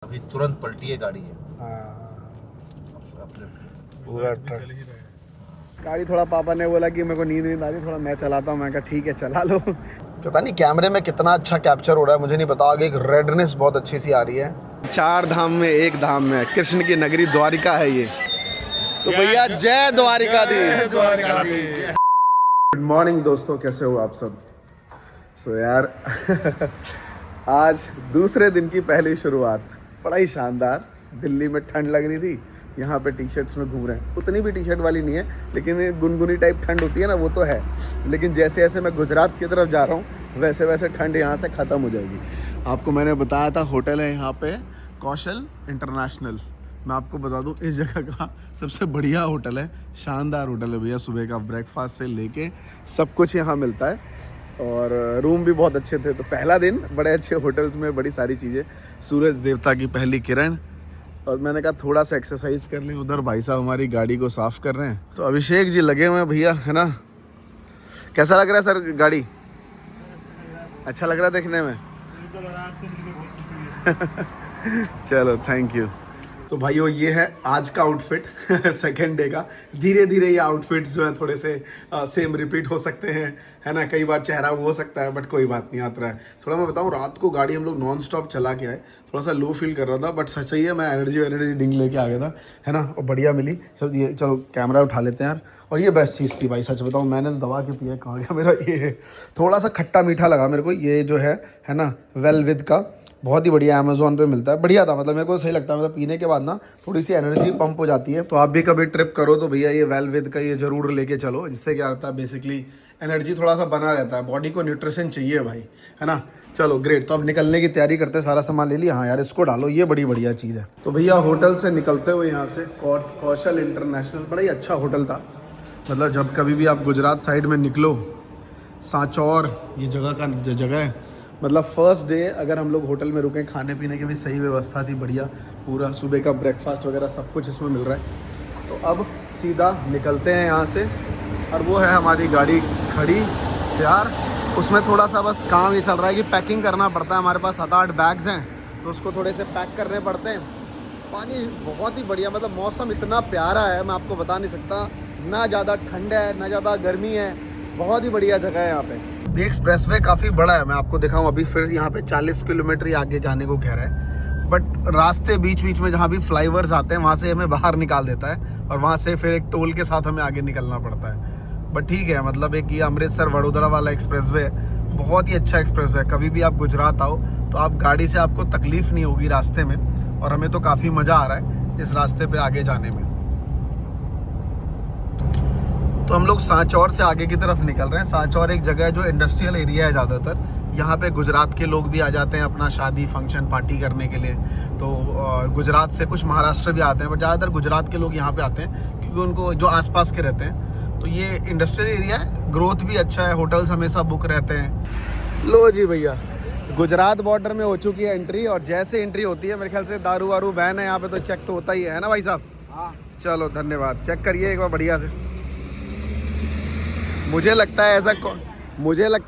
अभी तुरंत पलटी है गाड़ी है। पूरा गाड़ी थोड़ा पापा ने बोला कि मेरे को नींद आ रही, थोड़ा मैं चलाता हूँ। मैं कहा ठीक है चला लो। पता नहीं कैमरे में कितना अच्छा कैप्चर हो रहा है, मुझे नहीं पता। आगे एक रेडनेस बहुत अच्छी सी आ रही है। 4 धाम में एक धाम में कृष्ण की नगरी द्वारिका है ये। तो भैया जय द्वारिकाधीश। गुड मॉर्निंग दोस्तों, कैसे हो आप सब? सो यार आज दूसरे दिन की पहली शुरुआत बड़ा ही शानदार। दिल्ली में ठंड लग रही थी, यहाँ पे टी शर्ट्स में घूम रहे हैं। उतनी भी टी शर्ट वाली नहीं है, लेकिन गुनगुनी टाइप ठंड होती है ना, वो तो है। लेकिन जैसे जैसे मैं गुजरात की तरफ जा रहा हूँ वैसे वैसे ठंड यहाँ से ख़त्म हो जाएगी। आपको मैंने बताया था होटल है यहाँ पे कौशल इंटरनेशनल। मैं आपको बता दूँ इस जगह का सबसे बढ़िया होटल है, शानदार होटल है भैया। सुबह का ब्रेकफास्ट से लेके सब कुछ यहाँ मिलता है और रूम भी बहुत अच्छे थे। तो पहला दिन बड़े अच्छे होटल्स में, बड़ी सारी चीज़ें, सूरज देवता की पहली किरण। और मैंने कहा थोड़ा सा एक्सरसाइज कर लें। उधर भाई साहब हमारी गाड़ी को साफ़ कर रहे हैं। तो अभिषेक जी लगे हुए हैं भैया, है ना। कैसा लग रहा है सर गाड़ी? अच्छा लग रहा है देखने में? चलो थैंक यू। तो भाइयों ये है आज का आउटफिट सेकेंड डे का। धीरे धीरे ये आउटफिट्स जो है थोड़े से सेम रिपीट हो सकते हैं, है ना। कई बार चेहरा वो हो सकता है, बट कोई बात नहीं, आता है। थोड़ा मैं बताऊँ, रात को गाड़ी हम लोग नॉन स्टॉप चला के आए, थोड़ा सा लो फील कर रहा था, बट सही है, मैं एनर्जी ड्रिंक लेके आ गया था, है ना, और बढ़िया मिली सब। ये चलो कैमरा उठा लेते हैं यार। और ये बेस्ट चीज़ थी भाई, सच बताऊँ, मैंने तो दबा के पिया। कहाँ गया मेरा ये? थोड़ा सा खट्टा मीठा लगा मेरे को ये जो है ना, वेल विद का। बहुत ही बढ़िया, अमेज़ॉन पे मिलता है, बढ़िया था। मतलब मेरे को सही लगता है, मतलब पीने के बाद ना थोड़ी सी एनर्जी पंप हो जाती है। तो आप भी कभी ट्रिप करो तो भैया ये वेल विद का ये ज़रूर लेके चलो। जिससे क्या रहता है, बेसिकली एनर्जी थोड़ा सा बना रहता है। बॉडी को न्यूट्रिशन चाहिए भाई, है ना। चलो ग्रेट। तो अब निकलने की तैयारी करते हैं। सारा सामान ले लिया। हाँ यार, इसको डालो, ये बड़ी बढ़िया चीज़ है। तो भैया होटल से निकलते हुए यहाँ से कौशल इंटरनेशनल, बड़ा ही अच्छा होटल था। मतलब जब कभी भी आप गुजरात साइड में निकलो, सांचौर ये जगह है। मतलब फर्स्ट डे अगर हम लोग होटल में रुके, खाने पीने की भी सही व्यवस्था थी, बढ़िया। पूरा सुबह का ब्रेकफास्ट वगैरह सब कुछ इसमें मिल रहा है। तो अब सीधा निकलते हैं यहाँ से। और वो है हमारी गाड़ी खड़ी यार। उसमें थोड़ा सा बस काम ये चल रहा है कि पैकिंग करना पड़ता है। हमारे पास 7-8 बैग्स हैं, तो उसको थोड़े से पैक करने पड़ते हैं। पानी बहुत ही बढ़िया, मतलब मौसम इतना प्यारा है, मैं आपको बता नहीं सकता। ना ज़्यादा ठंड है ना ज़्यादा गर्मी है, बहुत ही बढ़िया जगह है यहाँ पे। ये एक्सप्रेसवे काफ़ी बड़ा है, मैं आपको दिखाऊं। अभी फिर यहाँ पे 40 किलोमीटर ही आगे जाने को कह रहा है, बट रास्ते बीच बीच में जहाँ भी फ्लाईओवर्स आते हैं वहाँ से हमें बाहर निकाल देता है, और वहाँ से फिर एक टोल के साथ हमें आगे निकलना पड़ता है। बट ठीक है, मतलब एक ये अमृतसर वडोदरा वाला एक्सप्रेसवे है, बहुत ही अच्छा एक्सप्रेसवे है। कभी भी आप गुजरात आओ तो आप गाड़ी से, आपको तकलीफ नहीं होगी रास्ते में। और हमें तो काफ़ी मज़ा आ रहा है इस रास्ते पे आगे जाने में। तो हम लोग सांचौर से आगे की तरफ निकल रहे हैं। सांचौर एक जगह है जो इंडस्ट्रियल एरिया है ज़्यादातर। यहाँ पे गुजरात के लोग भी आ जाते हैं अपना शादी फंक्शन पार्टी करने के लिए। तो गुजरात से कुछ महाराष्ट्र भी आते हैं, बट ज़्यादातर गुजरात के लोग यहाँ पे आते हैं क्योंकि उनको जो आसपास के रहते हैं। तो ये इंडस्ट्रियल एरिया है, ग्रोथ भी अच्छा है, होटल्स हमेशा बुक रहते हैं। लो जी भैया, गुजरात बॉर्डर में हो चुकी है एंट्री। और जैसे एंट्री होती है, मेरे ख्याल से दारू वारू बैन है यहाँ पे, तो चेक तो होता ही है ना भाई साहब? हाँ। चलो धन्यवाद, चेक करिए एक बार बढ़िया से। मुझे लगता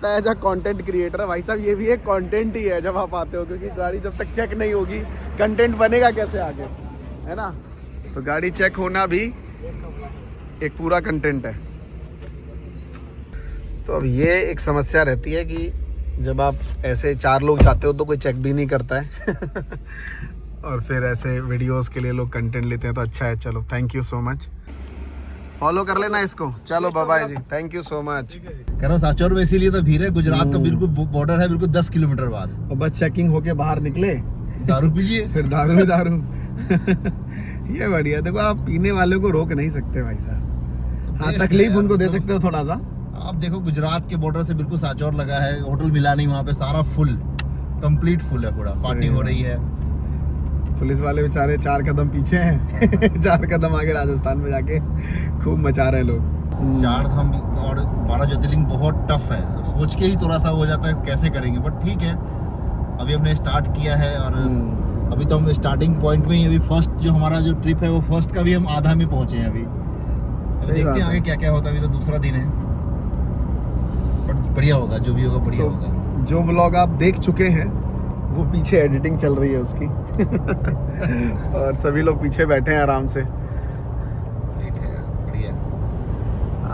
है ऐसा कंटेंट क्रिएटर है भाई साहब, ये भी एक कंटेंट ही है जब आप आते हो, क्योंकि गाड़ी जब तक चेक नहीं होगी कंटेंट बनेगा कैसे आगे, है ना। तो गाड़ी चेक होना भी एक पूरा कंटेंट है। तो अब ये एक समस्या रहती है कि जब आप ऐसे 4 लोग जाते हो तो कोई चेक भी नहीं करता है और फिर ऐसे वीडियोस के लिए लोग कंटेंट लेते हैं, तो अच्छा है। चलो thank you so much, follow कर लेना इसको। चलो बाय जी, थैंक यू सो मच। कह रहा हूँ सांचौर में इसीलिए तो भीड़ है, गुजरात का बिल्कुल बॉर्डर है, बिल्कुल 10 किलोमीटर बाद। और बस चेकिंग होके बाहर निकले, दारू पीजिए, फिर दारू ये बढ़िया। देखो आप पीने वाले को रोक नहीं सकते भाई साहब। हाँ, तकलीफ उनको दे सकते हो थोड़ा सा। आप देखो गुजरात के बॉर्डर से बिल्कुल सांचौर लगा है, होटल मिला नहीं वहाँ पे, सारा फुल कंप्लीट फुल है, पूरा पार्टी हो रही है। पुलिस वाले बेचारे 4 कदम पीछे हैं 4 कदम आगे राजस्थान में जाके खूब मचा रहे हैं लोग। 4 धाम और 12 ज्योतिर्लिंग बहुत टफ है, सोच के ही थोड़ा सा हो जाता है कैसे करेंगे, बट ठीक है। अभी हमने स्टार्ट किया है और अभी तो हम स्टार्टिंग पॉइंट में ही, अभी फर्स्ट जो हमारा जो ट्रिप है वो फर्स्ट का भी हम आधा में पहुंचे हैं। अभी देखते हैं आगे क्या क्या होता है। अभी तो दूसरा दिन है, बट बढ़िया होगा, जो भी होगा बढ़िया होगा। जो व्लॉग आप देख चुके हैं वो पीछे एडिटिंग चल रही है उसकी और सभी लोग पीछे बैठे हैं आराम से। बढ़िया।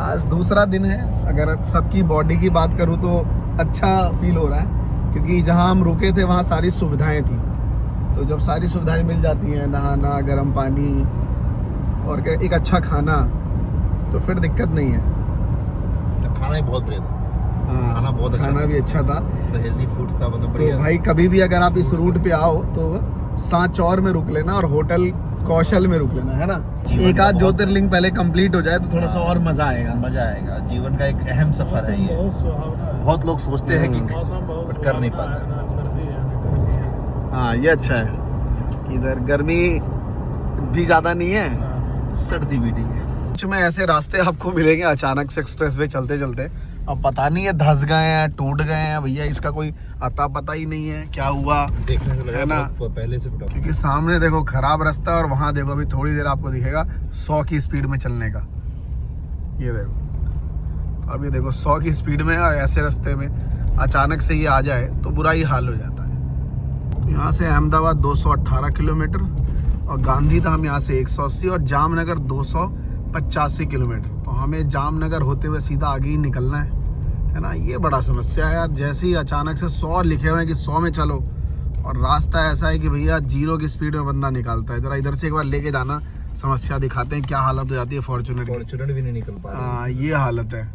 आज दूसरा दिन है। अगर सबकी बॉडी की बात करूँ तो अच्छा फील हो रहा है, क्योंकि जहाँ हम रुके थे वहाँ सारी सुविधाएं थी। तो जब सारी सुविधाएं मिल जाती हैं, नहाना, गर्म पानी और एक अच्छा खाना, तो फिर दिक्कत नहीं है। तो खाना ही बहुत बढ़िया था। हाँ, खाना बहुत अच्छा खाना था। भी अच्छा था। तो हेल्दी फूड था, मतलब तो बढ़िया। भाई कभी भी अगर आप इस रूट पे आओ तो सांचौर में रुक लेना और होटल कौशल में रुक लेना, है ना। जीवन एक का आध बहुत- ज्योतिर्लिंग पहले कंप्लीट हो जाए तो थोड़ा सा और मजा आएगा। मजा आएगा। जीवन का एक अहम सफर है ये। बहुत लोग सोचते हैं कि बट कर नहीं पाते। हाँ, ये अच्छा है कि इधर गर्मी भी ज्यादा नहीं है, सर्दी भी नहीं है। कुछ में ऐसे रास्ते आपको मिलेंगे अचानक से एक्सप्रेसवे चलते चलते, अब पता नहीं है धंस गए हैं, टूट गए हैं भैया, इसका कोई अता पता ही नहीं है क्या हुआ, देखने से लगा है ना। बहुत पहले से टूटा। क्योंकि सामने देखो खराब रास्ता है और वहां देखो अभी थोड़ी देर आपको दिखेगा 100 की स्पीड में चलने का। ये देखो, तो अभी देखो 100 की स्पीड में और ऐसे रास्ते में अचानक से ये आ जाए तो बुरा ही हाल हो जाता है। तो यहाँ से अहमदाबाद 218 किलोमीटर और गांधीधाम यहाँ से 180 और जामनगर 285 किलोमीटर। तो हमें जामनगर होते हुए सीधा आगे ही निकलना है ना। ये बड़ा समस्या है यार, जैसे ही अचानक से 100 लिखे हुए हैं कि 100 में चलो और रास्ता ऐसा है कि भैया 0 की स्पीड में बंदा निकालता है। जरा इधर से एक बार लेके जाना, समस्या दिखाते हैं क्या हालत हो जाती है फॉर्च्यूनर की। फॉर्च्यूनर भी नहीं निकल पा रहा। ये हालत है।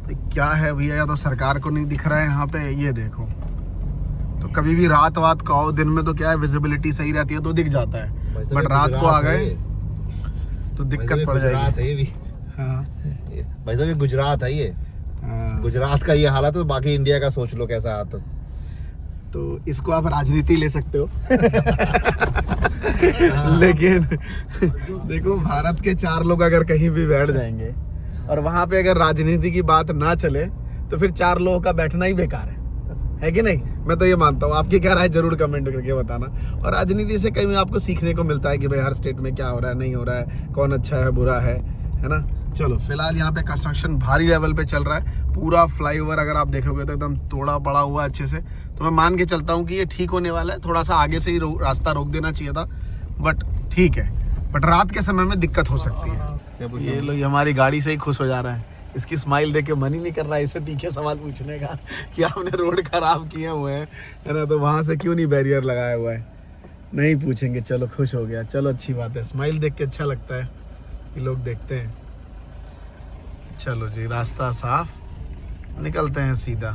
तो क्या है भैया, या तो सरकार को नहीं दिख रहा है यहाँ पे, ये देखो। तो कभी भी रात का आओ, दिन में तो क्या है विजिबिलिटी सही रहती है तो दिख जाता है, बट रात को आ गए तो दिक्कत पड़ जाएगी। गुजरात है ये भी। हाँ, भाई साहब ये गुजरात है ये। हाँ। गुजरात का ये हालत है, तो बाकी इंडिया का सोच लो कैसा हालत। तो इसको आप राजनीति ले सकते हो लेकिन देखो भारत के 4 लोग अगर कहीं भी बैठ जाएंगे और वहां पे अगर राजनीति की बात ना चले तो फिर 4 लोगों का बैठना ही बेकार है कि नहीं। मैं तो ये मानता हूँ। आपकी क्या राय जरूर कमेंट करके बताना। और राजनीति से कहीं आपको सीखने को मिलता है कि भाई हर स्टेट में क्या हो रहा है, नहीं हो रहा है, कौन अच्छा है बुरा है ना। चलो फिलहाल यहाँ पे कंस्ट्रक्शन भारी लेवल पे चल रहा है। पूरा फ्लाईओवर अगर आप देखोगे तो एकदम तोड़ा पड़ा हुआ है अच्छे से। तो मैं मान के चलता हूँ कि ये ठीक होने वाला है। थोड़ा सा आगे से ही रास्ता रोक देना चाहिए था, बट ठीक है। बट रात के समय में दिक्कत हो सकती है। ये लोग हमारी गाड़ी से ही खुश हो जा रहा है। इसकी स्माइल देख के मन ही नहीं कर रहा है इसे तीखे सवाल पूछने का कि आपने रोड खराब किए हुए हैं, है ना, तो वहाँ से क्यों नहीं बैरियर लगाया हुआ है। नहीं पूछेंगे, चलो खुश हो गया, चलो अच्छी बात है। स्माइल देख के अच्छा लगता है कि लोग देखते हैं। चलो जी, रास्ता साफ, निकलते हैं सीधा।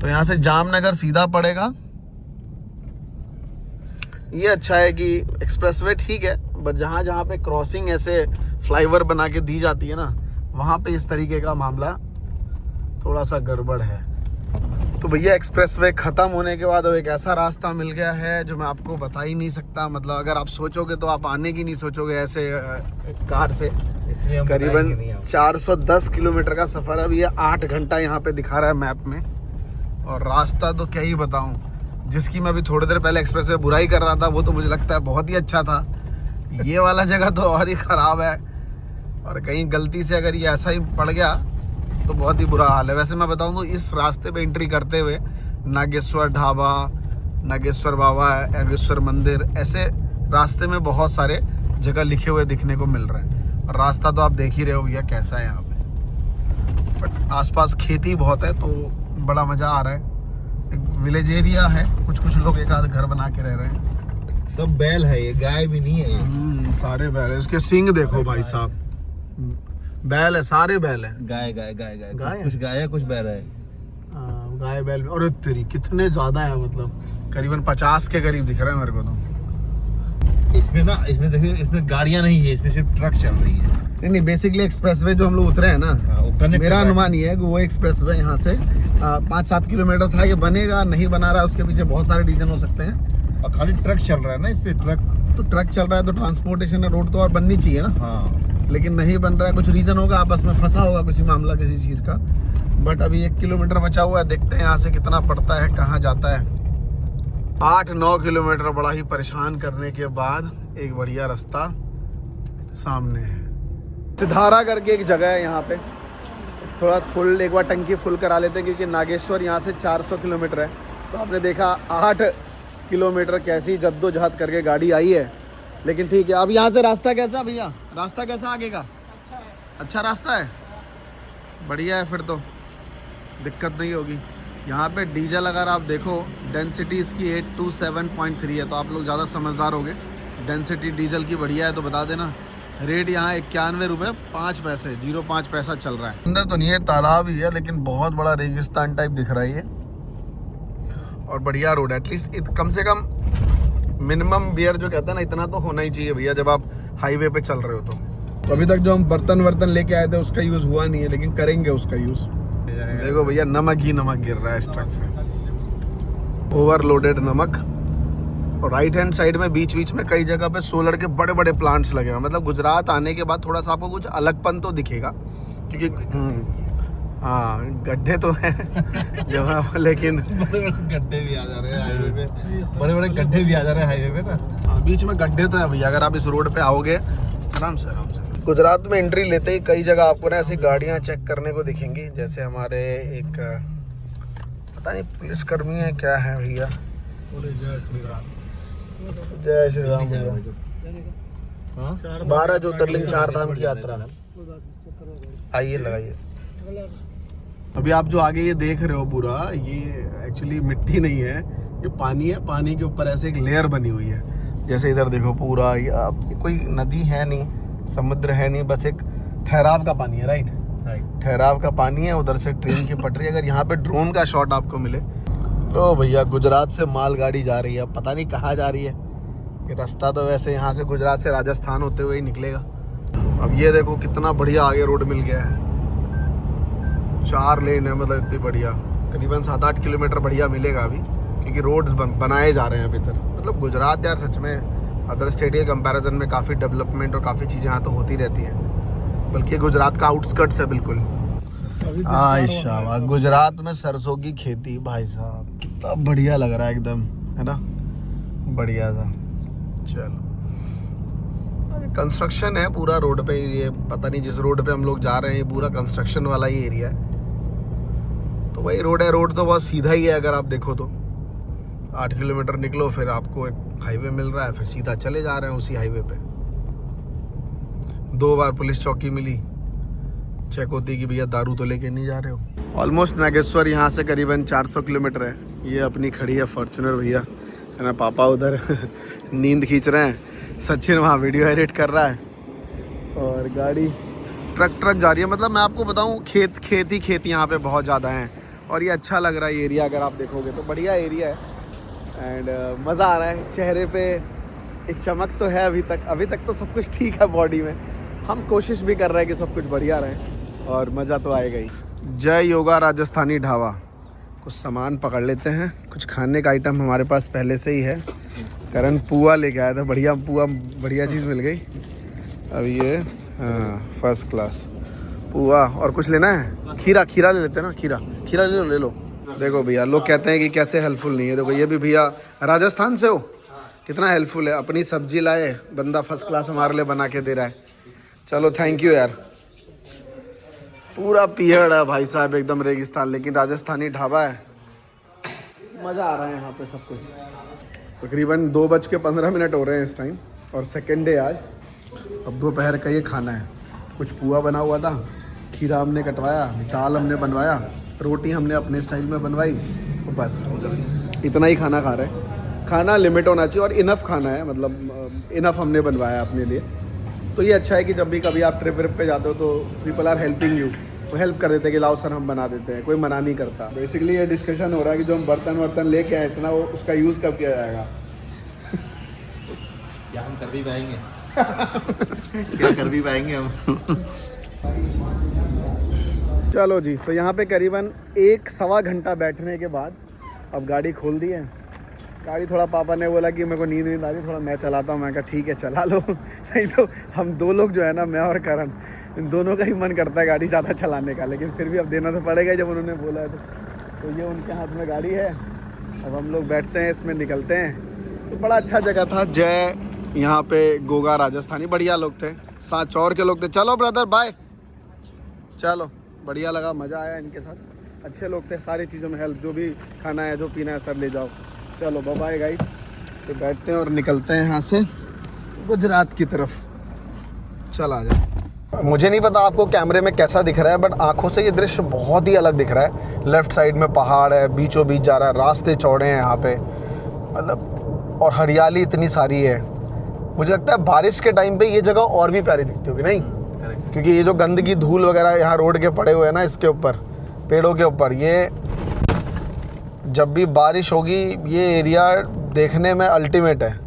तो यहाँ से जामनगर सीधा पड़ेगा। ये अच्छा है कि एक्सप्रेसवे ठीक है, बट जहाँ जहाँ पे क्रॉसिंग ऐसे फ्लाईओवर बना के दी जाती है ना, वहाँ पे इस तरीके का मामला थोड़ा सा गड़बड़ है। तो भैया एक्सप्रेसवे ख़त्म होने के बाद अब एक ऐसा रास्ता मिल गया है जो मैं आपको बता ही नहीं सकता। मतलब अगर आप सोचोगे तो आप आने की नहीं सोचोगे ऐसे कार से। इसलिए हम करीबन बताएंगे नहीं आपको। 410 किलोमीटर का सफ़र है। अब ये 8 घंटा यहाँ पे दिखा रहा है मैप में। और रास्ता तो क्या ही बताऊँ, जिसकी मैं अभी थोड़ी देर पहले एक्सप्रेसवे बुराई कर रहा था वो तो मुझे लगता है बहुत ही अच्छा था। ये वाला जगह तो और ही ख़राब है। और कहीं गलती से अगर ये ऐसा ही पड़ गया तो बहुत ही बुरा हाल है। वैसे मैं बताऊं तो इस रास्ते पे एंट्री करते हुए नागेश्वर ढाबा, नागेश्वर बाबा, नागेश्वर मंदिर, ऐसे रास्ते में बहुत सारे जगह लिखे हुए दिखने को मिल रहे हैं। और रास्ता तो आप देख ही रहे हो भैया कैसा है यहाँ पे। बट आसपास खेती बहुत है तो बड़ा मज़ा आ रहा है। एक विलेज एरिया है, कुछ लोग एक आध घर बना के रह रहे हैं। सब बैल है, ये गाय भी नहीं है ये। सारे बैल है। इसके सींग देखो भाई साहब, बैल है, सारे बैल है। गाय गाय गाय गाय गाय है? कुछ गाय है कुछ बैल है। गाय बैल और तेरी कितने ज्यादा है, मतलब करीबन 50 के करीब दिख रहा है मेरे को तो। इसमें ना, इसमें देखिए, इसमें गाड़ियां नहीं है, इसमें सिर्फ ट्रक चल रही है। नहीं, बेसिकली एक्सप्रेसवे जो हम लोग उतरे हैं ना, वो connect मेरा हो रहा है। अनुमान ये है कि वो एक्सप्रेसवे यहाँ से 5-7 किलोमीटर था। ये बनेगा नहीं बना रहा है, उसके पीछे बहुत सारे रीजन हो सकते हैं। और खाली ट्रक चल रहा है ना इस पे, ट्रक। तो ट्रक चल रहा है तो ट्रांसपोर्टेशन रोड तो और बननी चाहिए ना, हाँ, लेकिन नहीं बन रहा है। कुछ रीजन होगा, आपस में फंसा होगा किसी मामला किसी चीज़ का। बट अभी 1 किलोमीटर बचा हुआ है, देखते हैं यहाँ से कितना पड़ता है, कहाँ जाता है। 8-9 किलोमीटर बड़ा ही परेशान करने के बाद एक बढ़िया रास्ता सामने है। सिधारा करके एक जगह है यहाँ पे, थोड़ा फुल एक बार टंकी फुल करा लेते हैं क्योंकि नागेश्वर यहाँ से 400 किलोमीटर है। तो आपने देखा 8 किलोमीटर कैसी जद्दोजहद करके गाड़ी आई है, लेकिन ठीक है। अब यहाँ से रास्ता कैसा भैया, रास्ता कैसा आगे का? अच्छा रास्ता है, बढ़िया है, फिर तो दिक्कत नहीं होगी। यहाँ पे डीजल अगर आप देखो डेंसिटी इसकी 827.3 है, तो आप लोग ज़्यादा समझदार होगे। डेंसिटी डीजल की बढ़िया है तो बता देना। रेट यहाँ 91 रुपये 5 पैसे, 0.5 पैसा चल रहा है। अंदर तो नहीं है, तालाब ही है, लेकिन बहुत बड़ा रेगिस्तान टाइप दिख रहा है ये, और बढ़िया रोड है। एटलीस्ट कम से कम मिनिमम बियर जो कहते हैं ना, इतना तो होना ही चाहिए भैया जब आप हाईवे पे चल रहे हो तो अभी तक जो हम बर्तन लेके आए थे उसका यूज़ हुआ नहीं है, लेकिन करेंगे उसका यूज़। देखो भैया नमक ही नमक गिर रहा है इस ट्रक से, ओवरलोडेड नमक। और राइट हैंड साइड में बीच बीच में कई जगह पे सोलर के बड़े बड़े प्लांट्स लगे हैं। मतलब गुजरात आने के बाद थोड़ा सा आपको कुछ अलगपन तो दिखेगा, क्योंकि हाँ गड्ढे तो हैं जब, लेकिन बड़े बड़े गड्ढे भी आ जा रहे हैं हाईवे पे, बड़े बड़े गड्ढे भी आ जा रहे हैं हाईवे पे ना। बीच में गड्ढे तो है भैया। अगर आप इस रोड पे आओगे आराम से गुजरात में एंट्री लेते ही कई जगह आपको ना ऐसी गाड़ियां चेक करने को दिखेंगी। जैसे हमारे एक पता नहीं पुलिसकर्मी है क्या है भैया, जय श्री राम भैया। 12 ज्योतिर्लिंग 4 धाम की यात्रा, आइए लगाइए। अभी आप जो आगे ये देख रहे हो पूरा, ये एक्चुअली मिट्टी नहीं है, ये पानी है। पानी के ऊपर ऐसे एक लेयर बनी हुई है। जैसे इधर देखो पूरा, ये कोई नदी है नहीं, समुद्र है नहीं, बस एक ठहराव का पानी है। राइट, ठहराव का पानी है, उधर से ट्रेन की पटरी। अगर यहाँ पे ड्रोन का शॉट आपको मिले तो भैया गुजरात से मालगाड़ी जा रही है, पता नहीं कहाँ जा रही है। ये रास्ता तो वैसे यहाँ से गुजरात से राजस्थान होते हुए ही निकलेगा। अब ये देखो कितना बढ़िया आगे रोड मिल गया है, 4 लेन है, मतलब इतनी बढ़िया। करीबन 7-8 किलोमीटर बढ़िया मिलेगा अभी, क्योंकि रोड्स बनाए जा रहे हैं अभी तक। मतलब गुजरात यार सच में अदर स्टेट के कंपैरिजन में काफ़ी डेवलपमेंट और काफ़ी चीज़ें यहाँ तो होती रहती हैं। बल्कि गुजरात का आउटस्कर्ट्स है बिल्कुल। शाबाश, गुजरात में सरसों की खेती, भाई साहब कितना बढ़िया लग रहा है एकदम, है ना, बढ़िया सा। चलो अभी कंस्ट्रक्शन है पूरा रोड पे। ये पता नहीं जिस रोड पे हम लोग जा रहे हैं ये पूरा कंस्ट्रक्शन वाला ही एरिया है। तो वही रोड है, रोड तो बहुत सीधा ही है। अगर आप देखो तो 8 किलोमीटर निकलो, फिर आपको एक हाईवे मिल रहा है, फिर सीधा चले जा रहे हैं उसी हाईवे पे। 2 बार पुलिस चौकी मिली, चेक होती कि भैया दारू तो लेके नहीं जा रहे हो। ऑलमोस्ट नागेश्वर यहाँ से करीबन 400 किलोमीटर है। ये अपनी खड़ी है फॉर्चुनर भैया, है ना। पापा उधर नींद खींच रहे हैं, सचिन वहाँ वीडियो एडिट कर रहा है, और गाड़ी ट्रक जा रही है। मतलब मैं आपको बताऊँ, खेत यहाँ पे बहुत ज़्यादा हैं, और ये अच्छा लग रहा है एरिया। अगर आप देखोगे तो बढ़िया एरिया है, एंड मज़ा आ रहा है। चेहरे पे एक चमक तो है अभी तक तो सब कुछ ठीक है बॉडी में। हम कोशिश भी कर रहे हैं कि सब कुछ बढ़िया रहे, और मज़ा तो आएगा ही। जय योगा राजस्थानी ढाबा, कुछ सामान पकड़ लेते हैं। कुछ खाने का आइटम हमारे पास पहले से ही है। करण पुआ लेके आया था, बढ़िया पुआ, बढ़िया चीज़ मिल गई। अब ये हाँ फर्स्ट क्लास पुआ। और कुछ लेना है? खीरा ले लेते हैं ना, खीरा ले लो। देखो भैया, लोग कहते हैं कि कैसे हेल्पफुल नहीं है। देखो ये भी भैया राजस्थान से हो, कितना हेल्पफुल है। अपनी सब्जी लाए, बंदा फर्स्ट क्लास हमारे लिए बना के दे रहा है। चलो थैंक यू यार। पूरा पीहड़ है भाई साहब, एकदम रेगिस्तान, लेकिन राजस्थानी ढाबा है, मज़ा आ रहा है यहाँ पे सब कुछ। तकरीबन 2:15 हो रहे हैं इस टाइम, और सेकेंड डे आज। अब दोपहर का ये खाना है। कुछ पुआ बना हुआ था, खीरा हमने कटवाया, दाल हमने बनवाया, रोटी हमने अपने स्टाइल में बनवाई, और बस इतना ही खाना खा रहे हैं। खाना लिमिट होना चाहिए और इनफ खाना है, मतलब इनफ हमने बनवाया अपने लिए। तो ये अच्छा है कि जब भी कभी आप ट्रिप पे जाते हो तो पीपल आर हेल्पिंग यू, वो हेल्प कर देते हैं कि लाओ सर हम बना देते हैं, कोई मना नहीं करता। बेसिकली ये डिस्कशन हो रहा है कि जो हम बर्तन लेके आए इतना, वो उसका यूज़ कब किया जाएगा। क्या हम कर भी पाएंगे क्या कर भी पाएंगे हम। चलो जी, तो यहाँ पे करीबन 1-1.25 घंटा बैठने के बाद अब गाड़ी खोल दी है। गाड़ी थोड़ा पापा ने बोला कि मेरे को नींद आ रही, थोड़ा मैं चलाता हूँ। मैं कहा ठीक है चला लो। नहीं तो हम 2 लोग जो है ना, मैं और करण, इन दोनों का ही मन करता है गाड़ी ज़्यादा चलाने का, लेकिन फिर भी अब देना तो पड़ेगा जब उन्होंने बोला है तो ये उनके हाथ में गाड़ी है। अब हम लोग बैठते हैं, इसमें निकलते हैं। तो बड़ा अच्छा जगह था। जय यहाँ पे गोगा राजस्थानी, बढ़िया लोग थे, साथ चौर के लोग थे। चलो ब्रदर बाय, चलो बढ़िया लगा, मज़ा आया इनके साथ। अच्छे लोग थे, सारी चीज़ों में हेल्प, जो भी खाना है जो पीना है सर ले जाओ। चलो बाय बाय गाइस, तो बैठते हैं और निकलते हैं यहाँ से गुजरात की तरफ। चल आ जाए। मुझे नहीं पता आपको कैमरे में कैसा दिख रहा है, बट आंखों से ये दृश्य बहुत ही अलग दिख रहा है। लेफ्ट साइड में पहाड़ है, बीचों बीच जा रहा है, रास्ते चौड़े हैं यहाँ पे, मतलब और हरियाली इतनी सारी है। मुझे लगता है बारिश के टाइम पे ये जगह और भी प्यारी दिखती होगी नहीं, क्योंकि ये जो गंदगी धूल वगैरह यहाँ रोड के पड़े हुए हैं ना, इसके ऊपर पेड़ों के ऊपर, ये जब भी बारिश होगी ये एरिया देखने में अल्टीमेट है।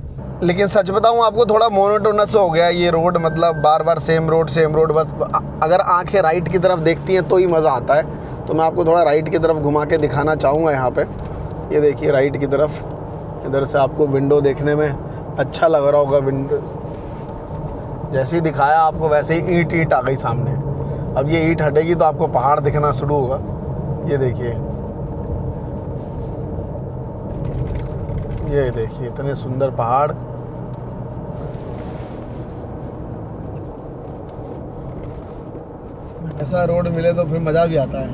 लेकिन सच बताऊँ आपको, थोड़ा मोनोटोनस हो गया ये रोड, मतलब बार बार सेम रोड बस। अगर आंखें राइट की तरफ देखती हैं तो ही मज़ा आता है। तो मैं आपको थोड़ा राइट की तरफ घुमा के दिखाना चाहूँगा यहाँ पे। ये देखिए राइट की तरफ, इधर से आपको विंडो देखने में अच्छा लग रहा होगा। विंडो जैसे ही दिखाया आपको वैसे ही ईंट आ गई सामने। अब ये ईंट हटेगी तो आपको पहाड़ दिखना शुरू होगा। ये देखिए इतने सुंदर पहाड़। ऐसा रोड मिले तो फिर मज़ा भी आता है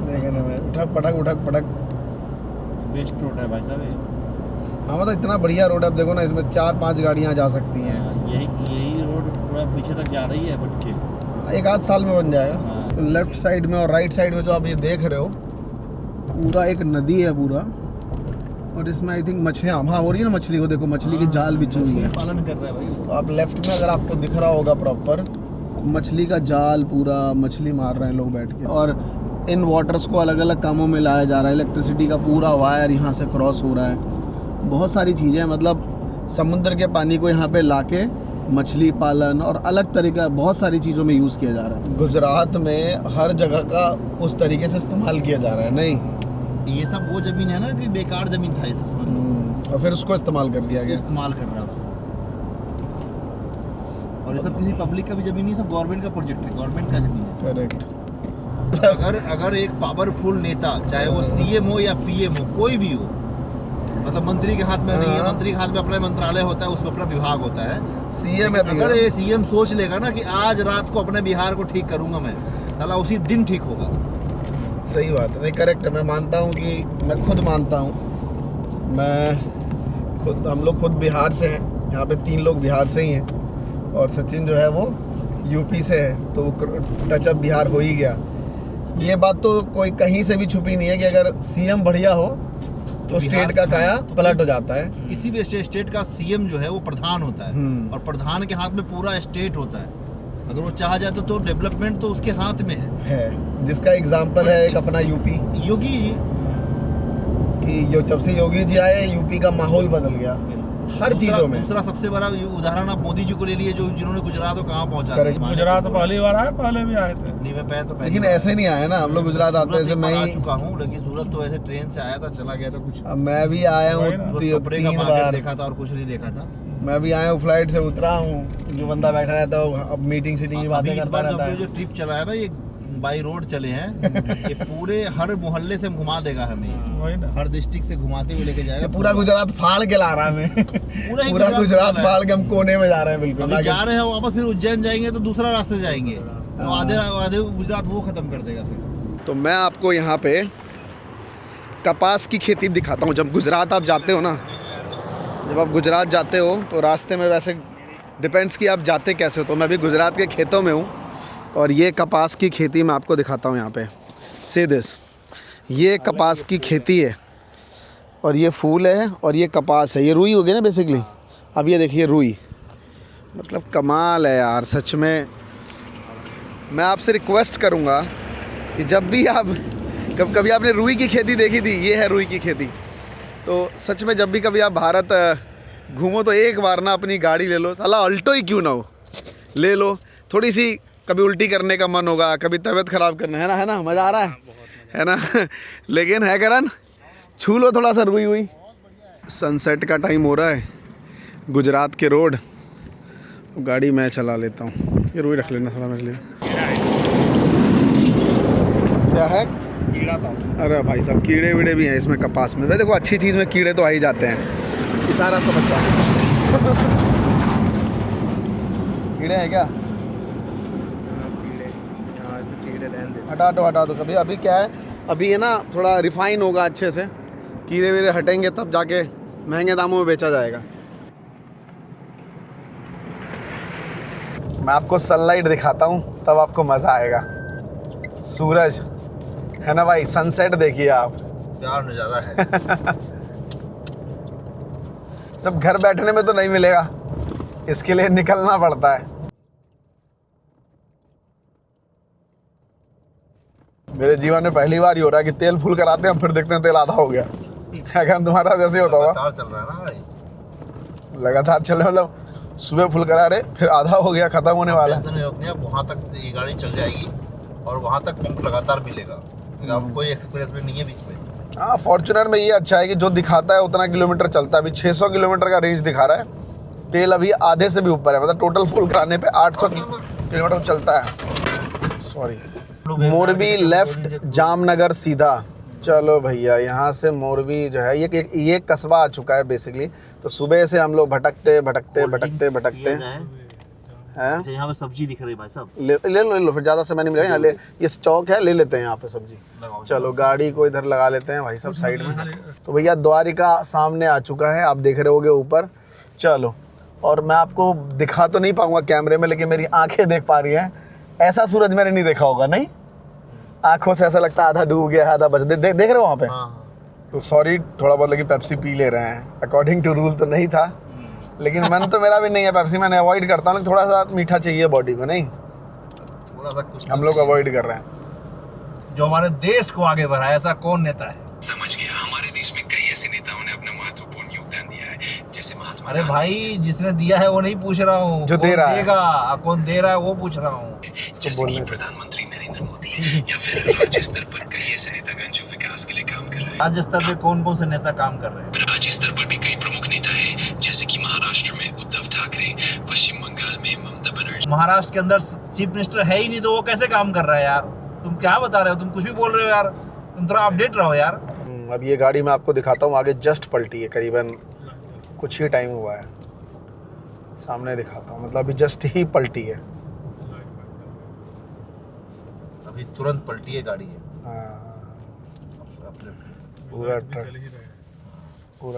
देखने में। उठक पटक बेस्ट रोड है भाई साहब ये। हाँ, मतलब इतना बढ़िया रोड है। अब देखो ना, इसमें 4-5 गाड़ियाँ जा सकती हैं। यही रोड पूरा पीछे तक जा रही है बट के 1 आध साल में बन जाएगा। हाँ। तो लेफ्ट साइड में और राइट साइड में जो आप ये देख रहे हो, पूरा एक नदी है पूरा, और इसमें आई थिंक मछलियाँ हो रही है ना। मछली को देखो, मछली की जाल बिछी हुई है। पालन कर रहा है भाई। तो आप लेफ्ट में अगर आपको दिख रहा होगा प्रॉपर, मछली का जाल, पूरा मछली मार रहे हैं लोग बैठ के। और इन वाटर्स को अलग अलग कामों में लाया जा रहा है। इलेक्ट्रिसिटी का पूरा वायर यहाँ से क्रॉस हो रहा है। बहुत सारी चीज़ें, मतलब समुद्र के पानी को यहाँ पे लाके मछली पालन और अलग तरीका बहुत सारी चीज़ों में यूज़ किया जा रहा है। गुजरात में हर जगह का उस तरीके से इस्तेमाल किया जा रहा है। नहीं, ये सब वो जमीन है ना कि बेकार जमीन था ये सब, और फिर उसको इस्तेमाल कर लिया गया। इस्तेमाल कर रहा है। और ये सब किसी पब्लिक का भी जमीन नहीं, सब गवर्नमेंट का प्रोजेक्ट है, गवर्नमेंट का जमीन है। करेक्ट। अगर एक पावरफुल नेता, चाहे वो सीएम हो या पीएम हो, कोई भी हो, मतलब मंत्री के हाथ में नहीं है, मंत्री के हाथ में अपना मंत्रालय होता है, उसमें अपना विभाग होता है। सीएम अगर ये सीएम सोच लेगा ना कि आज रात को अपने बिहार को ठीक करूंगा मैं, साला उसी दिन ठीक होगा। सही बात है। नहीं, करेक्ट है। मैं मानता हूँ कि मैं खुद मानता हूँ, हम लोग खुद बिहार से हैं। यहाँ पे 3 लोग बिहार से ही हैं, और सचिन जो है वो यूपी से है, तो टचअप बिहार हो ही गया। ये बात तो कोई कहीं से भी छुपी नहीं है कि अगर सीएम बढ़िया हो तो स्टेट का काया पलट हो जाता है। किसी भी स्टेट का सीएम जो है वो प्रधान होता है, और प्रधान के हाथ में पूरा स्टेट होता है। अगर वो चाह जाए तो डेवलपमेंट तो उसके हाथ में है। जिसका एग्जाम्पल है एक अपना यूपी, योगी जी, कि जब से योगी जी आए यूपी का माहौल बदल गया हर चीजों में। दूसरा सबसे बड़ा उदाहरण आप मोदी जी को ले लिए, जो जिन्होंने गुजरात को कहाँ पहुँचा। गुजरात पहली बार आए, पहले भी आए थे। नहीं, मैं तो लेकिन ऐसे नहीं आया ना, हम लोग गुजरात आते हैं। मैं आ चुका हूँ, लेकिन सूरत तो ऐसे ट्रेन से आया था, चला गया था कुछ। अब मैं भी आया हूँ 3 बार, देखा था और कुछ नहीं देखा था। मैं भी आया हूँ, फ्लाइट से उतरा हूँ। जो बंदा बैठा रहता है अब मीटिंग सीटिंग की बातें करता रहता है। जो ट्रिप चला है ना, ये बाई रोड चले हैं, ये पूरे हर मोहल्ले से घुमा देगा हमें, हर डिस्ट्रिक्ट से घुमाते हुए लेके जाएगा। पूरा गुजरात फाड़ के ला रहा है हमें। पूरा गुजरात फाड़ के हम कोने में जा रहे हैं। बिल्कुल अभी जा रहे हैं वापस, फिर उज्जैन जाएंगे तो दूसरा रास्ते जाएंगे, तो आधे गुजरात वो खत्म कर देगा फिर। तो मैं आपको यहाँ पे कपास की खेती दिखाता हूँ। जब गुजरात आप जाते हो ना, जब आप गुजरात जाते हो तो रास्ते में, वैसे डिपेंड्स कि आप जाते कैसे हो। तो मैं भी गुजरात के खेतों में हूँ, और ये कपास की खेती मैं आपको दिखाता हूँ यहाँ पे। से दिस, ये कपास की खेती है, और ये फूल है, और ये कपास है। ये रुई होगी ना बेसिकली। अब ये देखिए रुई, मतलब कमाल है यार सच में। मैं आपसे रिक्वेस्ट करूँगा कि जब भी आप कभी आपने रुई की खेती देखी थी, ये है रुई की खेती। तो सच में जब भी कभी आप भारत घूमो तो एक बार ना अपनी गाड़ी ले लो, साला अल्टो ही क्यों ना हो, ले लो। थोड़ी सी कभी उल्टी करने का मन होगा, कभी तबीयत ख़राब करना है ना, मज़ा आ रहा है ना। लेकिन है करण, छू लो थोड़ा सा रुई हुई। सनसेट का टाइम हो रहा है, गुजरात के रोड। गाड़ी मैं चला लेता हूँ, ये रुई रख लेना थोड़ा मेरे लिए। क्या है? कीड़ा था। अरे भाई साहब, कीड़े वीड़े भी हैं इसमें कपास में। देखो अच्छी चीज़ में कीड़े तो आ ही जाते हैं, इशारा समझता है। कीड़े हैं क्या? कीड़े, यहाँ इसमें कीड़े रहने देते। हटा दो। कभी अभी क्या है, अभी है ना थोड़ा रिफाइन होगा अच्छे से, कीड़े वीरे हटेंगे तब जाके महंगे दामों में बेचा जाएगा। मैं आपको सनलाइट दिखाता हूँ तब आपको मज़ा आएगा। सूरज है ना भाई, सनसेट देखिए आप, क्या नज़ारा है। सब घर बैठने में तो नहीं मिलेगा, इसके लिए निकलना पड़ता है। मेरे जीवन में पहली बार ही हो रहा है कि तेल फुल कराते हैं फिर देखते हैं तेल आधा हो गया। अगर तुम्हारा जैसे होता होगा, लगातार चल रहा है ना भाई, लगातार चले, मतलब सुबह फुल करा रहे फिर आधा हो गया, खत्म होने वाला है। टेंशन नहीं होती है, वहाँ तक ये गाड़ी चल जाएगी और वहाँ तक पंप लगातार मिलेगा। अब कोई एक्सप्रेस भी नहीं है बीच में। हाँ, फॉर्च्यूनर में ये अच्छा है कि जो दिखाता है उतना किलोमीटर चलता है। अभी 600 किलोमीटर का रेंज दिखा रहा है, तेल अभी आधे से भी ऊपर है, मतलब टोटल फुल कराने पे 800 किलोमीटर चलता है। सॉरी, मोरबी लेफ्ट, जामनगर सीधा। चलो भैया, यहाँ से मोरबी जो है ये कस्बा आ चुका है बेसिकली। तो सुबह से हम लोग भटकते हैं। यहाँ पे सब्जी दिख रही है भाई साहब, ले लो फिर, ज़्यादा समय नहीं मिलेगा। यहाँ ले, ये स्टॉक है, ले लेते हैं यहाँ पे सब्जी। चलो गाड़ी को इधर लगा लेते हैं भाई साहब साइड में। तो भैया द्वारिका सामने आ चुका है, आप देख रहे होगे ऊपर। चलो, और मैं आपको दिखा तो नहीं पाऊंगा कैमरे में, लेकिन मेरी आंखें देख पा रही हैं। ऐसा सूरज मैंने नहीं देखा होगा, नहीं? आंखों से ऐसा लगता है आधा डूब गया, आधा बच। देख रहे हो वहाँ पे? तो सॉरी थोड़ा बहुत, लेकिन पेप्सी पी ले रहे हैं। अकॉर्डिंग टू रूल तो नहीं था, लेकिन मन तो मेरा भी नहीं है पेप्सी, मैंने अवॉइड करता हूँ। थोड़ा सा मीठा चाहिए बॉडी को, नहीं? थोड़ा सा कुछ हम लोग अवॉइड कर रहे हैं। जो हमारे देश को आगे बढ़ाए, ऐसा कौन नेता है? समझ गया। हमारे देश में कई ऐसे नेताओं ने अपना महत्वपूर्ण योगदान दिया है, जैसे महात्मा अरे भाई, जिसने दिया है वो नहीं पूछ रहा हूँ, जो दे रहा है, कौन दे रहा है वो पूछ रहा हूँ। जैसे कि प्रधानमंत्री नरेंद्र मोदी, या फिर राज्य स्तर पर कई ऐसे नेतागण जो विकास के लिए काम कर रहे हैं। राज्य स्तर पे कौन कौन से नेता काम कर रहे हैं? राज्य स्तर पर भी कई प्रमुख नेता हैं, जैसे कि महाराष्ट्र में उद्धव ठाकरे, पश्चिम बंगाल में ममता बनर्जी। महाराष्ट्र के अंदर चीफ मिनिस्टर है ही नहीं, तो वो कैसे काम कर रहा है यार? तुम क्या बता रहे हो? तुम कुछ भी बोल रहे हो यार, तुम थोड़ा अपडेट रहो यार। अब ये गाड़ी मैं आपको दिखाता हूँ, आगे जस्ट पलटी है, करीबन कुछ ही टाइम हुआ है। सामने दिखाता हूँ, मतलब अभी जस्ट ही पलटी है। अभी तुरंत पलटी है गाड़ी है। पूरा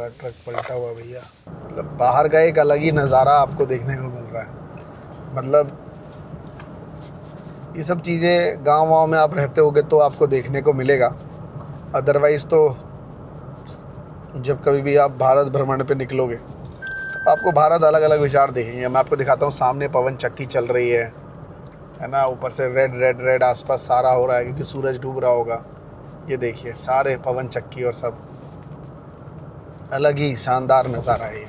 ट्रक पलटा हुआ भैया। मतलब बाहर का एक अलग ही नज़ारा आपको देखने को मिल रहा है। मतलब ये सब चीज़ें गाँव में आप रहते होगे तो आपको देखने को मिलेगा, अदरवाइज़ तो जब कभी भी आप भारत भ्रमण पे निकलोगे तो आपको भारत अलग अलग विचार देखेंगे। मैं आपको दिखाता हूँ, सामने पवन चक्की चल रही है ना, ऊपर से रेड आसपास सारा हो रहा है क्योंकि सूरज डूब रहा होगा। ये देखिए सारे पवन चक्की और सब, अलग ही शानदार नज़ारा है ये।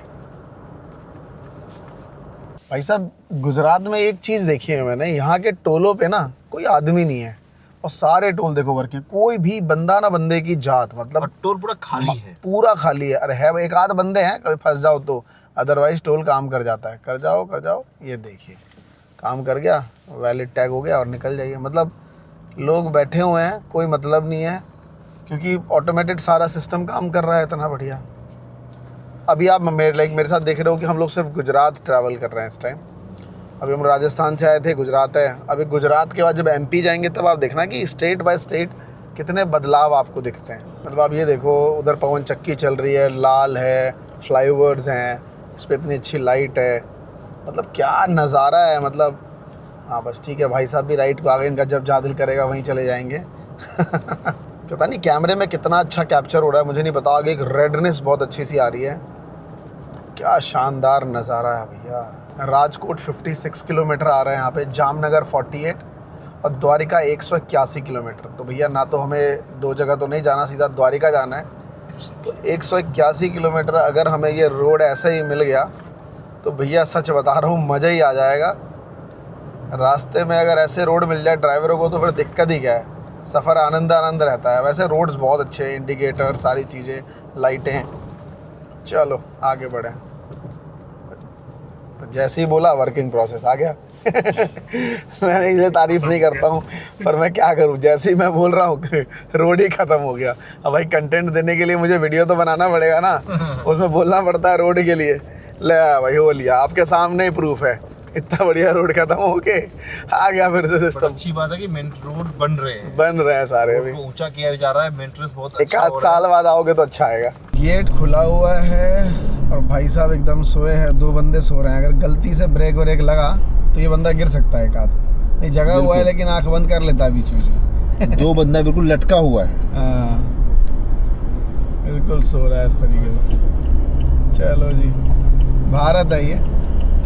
भाई साहब, गुजरात में एक चीज़ देखी है मैंने, यहाँ के टोलों पे ना कोई आदमी नहीं है और सारे टोल देखो वर्किंग, कोई भी बंदा ना बंदे की जात, मतलब टोल पूरा खाली है, पूरा खाली है। अरे है एक आध बंदे हैं, कभी फंस जाओ तो, अदरवाइज टोल काम कर जाता है। कर जाओ, ये देखिए काम कर गया, वैलिड टैग हो गया और निकल जाइए। मतलब लोग बैठे हुए हैं, कोई मतलब नहीं है, क्योंकि ऑटोमेटेड सारा सिस्टम काम कर रहा है इतना बढ़िया। अभी आप मेरे साथ देख रहे हो कि हम लोग सिर्फ गुजरात ट्रैवल कर रहे हैं इस टाइम। अभी हम राजस्थान से आए थे, गुजरात है। अभी गुजरात के बाद जब एमपी जाएंगे तब आप देखना कि स्टेट बाय स्टेट कितने बदलाव आपको दिखते हैं। मतलब आप ये देखो, उधर पवन चक्की चल रही है, लाल है, फ्लाईओवर्स हैं, इस पर इतनी अच्छी लाइट है, मतलब क्या नज़ारा है। मतलब हाँ बस ठीक है, भाई साहब भी राइट को आ गए, इनका जब जहाँ दिल करेगा वहीं चले जाएंगे। पता नहीं कैमरे में कितना अच्छा कैप्चर हो रहा है, मुझे नहीं पता। आगे एक रेडनेस बहुत अच्छी सी आ रही है, क्या शानदार नज़ारा है भैया। राजकोट 56 किलोमीटर आ रहे हैं यहाँ पे, जामनगर 48 और द्वारिका 181 किलोमीटर। तो भैया ना तो हमें दो जगह तो नहीं जाना, सीधा द्वारिका जाना है। तो 181 किलोमीटर अगर हमें ये रोड ऐसा ही मिल गया तो भैया सच बता रहा हूँ, मज़ा ही आ जाएगा। रास्ते में अगर ऐसे रोड मिल जाए ड्राइवरों को तो फिर दिक्कत ही क्या है, सफ़र आनंद रहता है। वैसे रोड्स बहुत अच्छे हैं, इंडिकेटर, सारी चीज़ें, लाइटें। चलो आगे बढ़ें। जैसे ही बोला वर्किंग प्रोसेस आ गया। मैंने इसलिए तारीफ़ नहीं करता हूँ, पर मैं क्या करूँ, जैसे ही मैं बोल रहा हूँ रोड ही ख़त्म हो गया। अब भाई कंटेंट देने के लिए मुझे वीडियो तो बनाना पड़ेगा ना, उसमें बोलना पड़ता है रोड के लिए। ले भाई हो लिया, आपके सामने ही प्रूफ है, इतना बढ़िया रोड खत्म होके आ गया फिर से पर सिस्टम। अच्छी बात है कि मेन रोड बन रहे हैं सारे अभी। रोड को ऊंचा किया जा रहा है, मेंटेनेंस बहुत एक अच्छा आध हो रहा है। साल बाद आओगे तो अच्छा आएगा। गेट खुला हुआ है और भाई साहब एकदम सोए हैं, 2 बंदे सो रहे हैं। अगर गलती से ब्रेक व्रेक लगा तो ये बंदा गिर सकता है एक आध। ये जगह हुआ है लेकिन आंख बंद कर लेता है बीच में। 2 बंदा बिल्कुल लटका हुआ है। हाँ, बिल्कुल सो रहा है इस तरीके से। चलो जी, भारत है, ये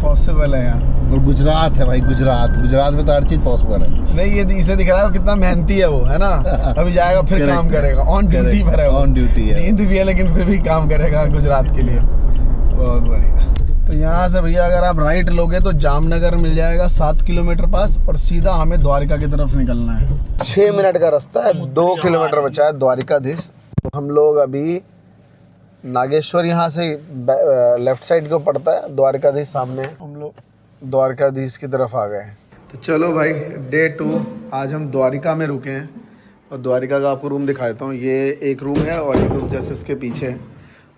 पॉसिबल है यहाँ। और गुजरात है भाई, गुजरात में तो हर चीज पॉसिबल है। नहीं, ये इसे दिख रहा है कितना मेहनती है वो, है ना। अभी जाएगा फिर काम करेगा, ऑन ड्यूटी पर है वो। ऑन ड्यूटी है, नींद भी है लेकिन फिर भी काम करेगा गुजरात के लिए। बहुत बढ़िया। तो यहाँ से भैया अगर आप राइट लोगे तो जामनगर मिल जाएगा 7 किलोमीटर पास, और सीधा हमें द्वारिका की तरफ निकलना है। 6 मिनट का रास्ता है, 2 किलोमीटर बचा है द्वारिकाधीश। तो हम लोग अभी नागेश्वर यहाँ से लेफ्ट साइड को पड़ता है, द्वारिकाधीश सामने है। हम लोग द्वारकाधीश की तरफ आ गए। तो चलो भाई, डे 2 आज हम द्वारिका में रुके हैं, और द्वारिका का आपको रूम दिखा देता हूँ। ये एक रूम है और एक रूम जैसे इसके पीछे है।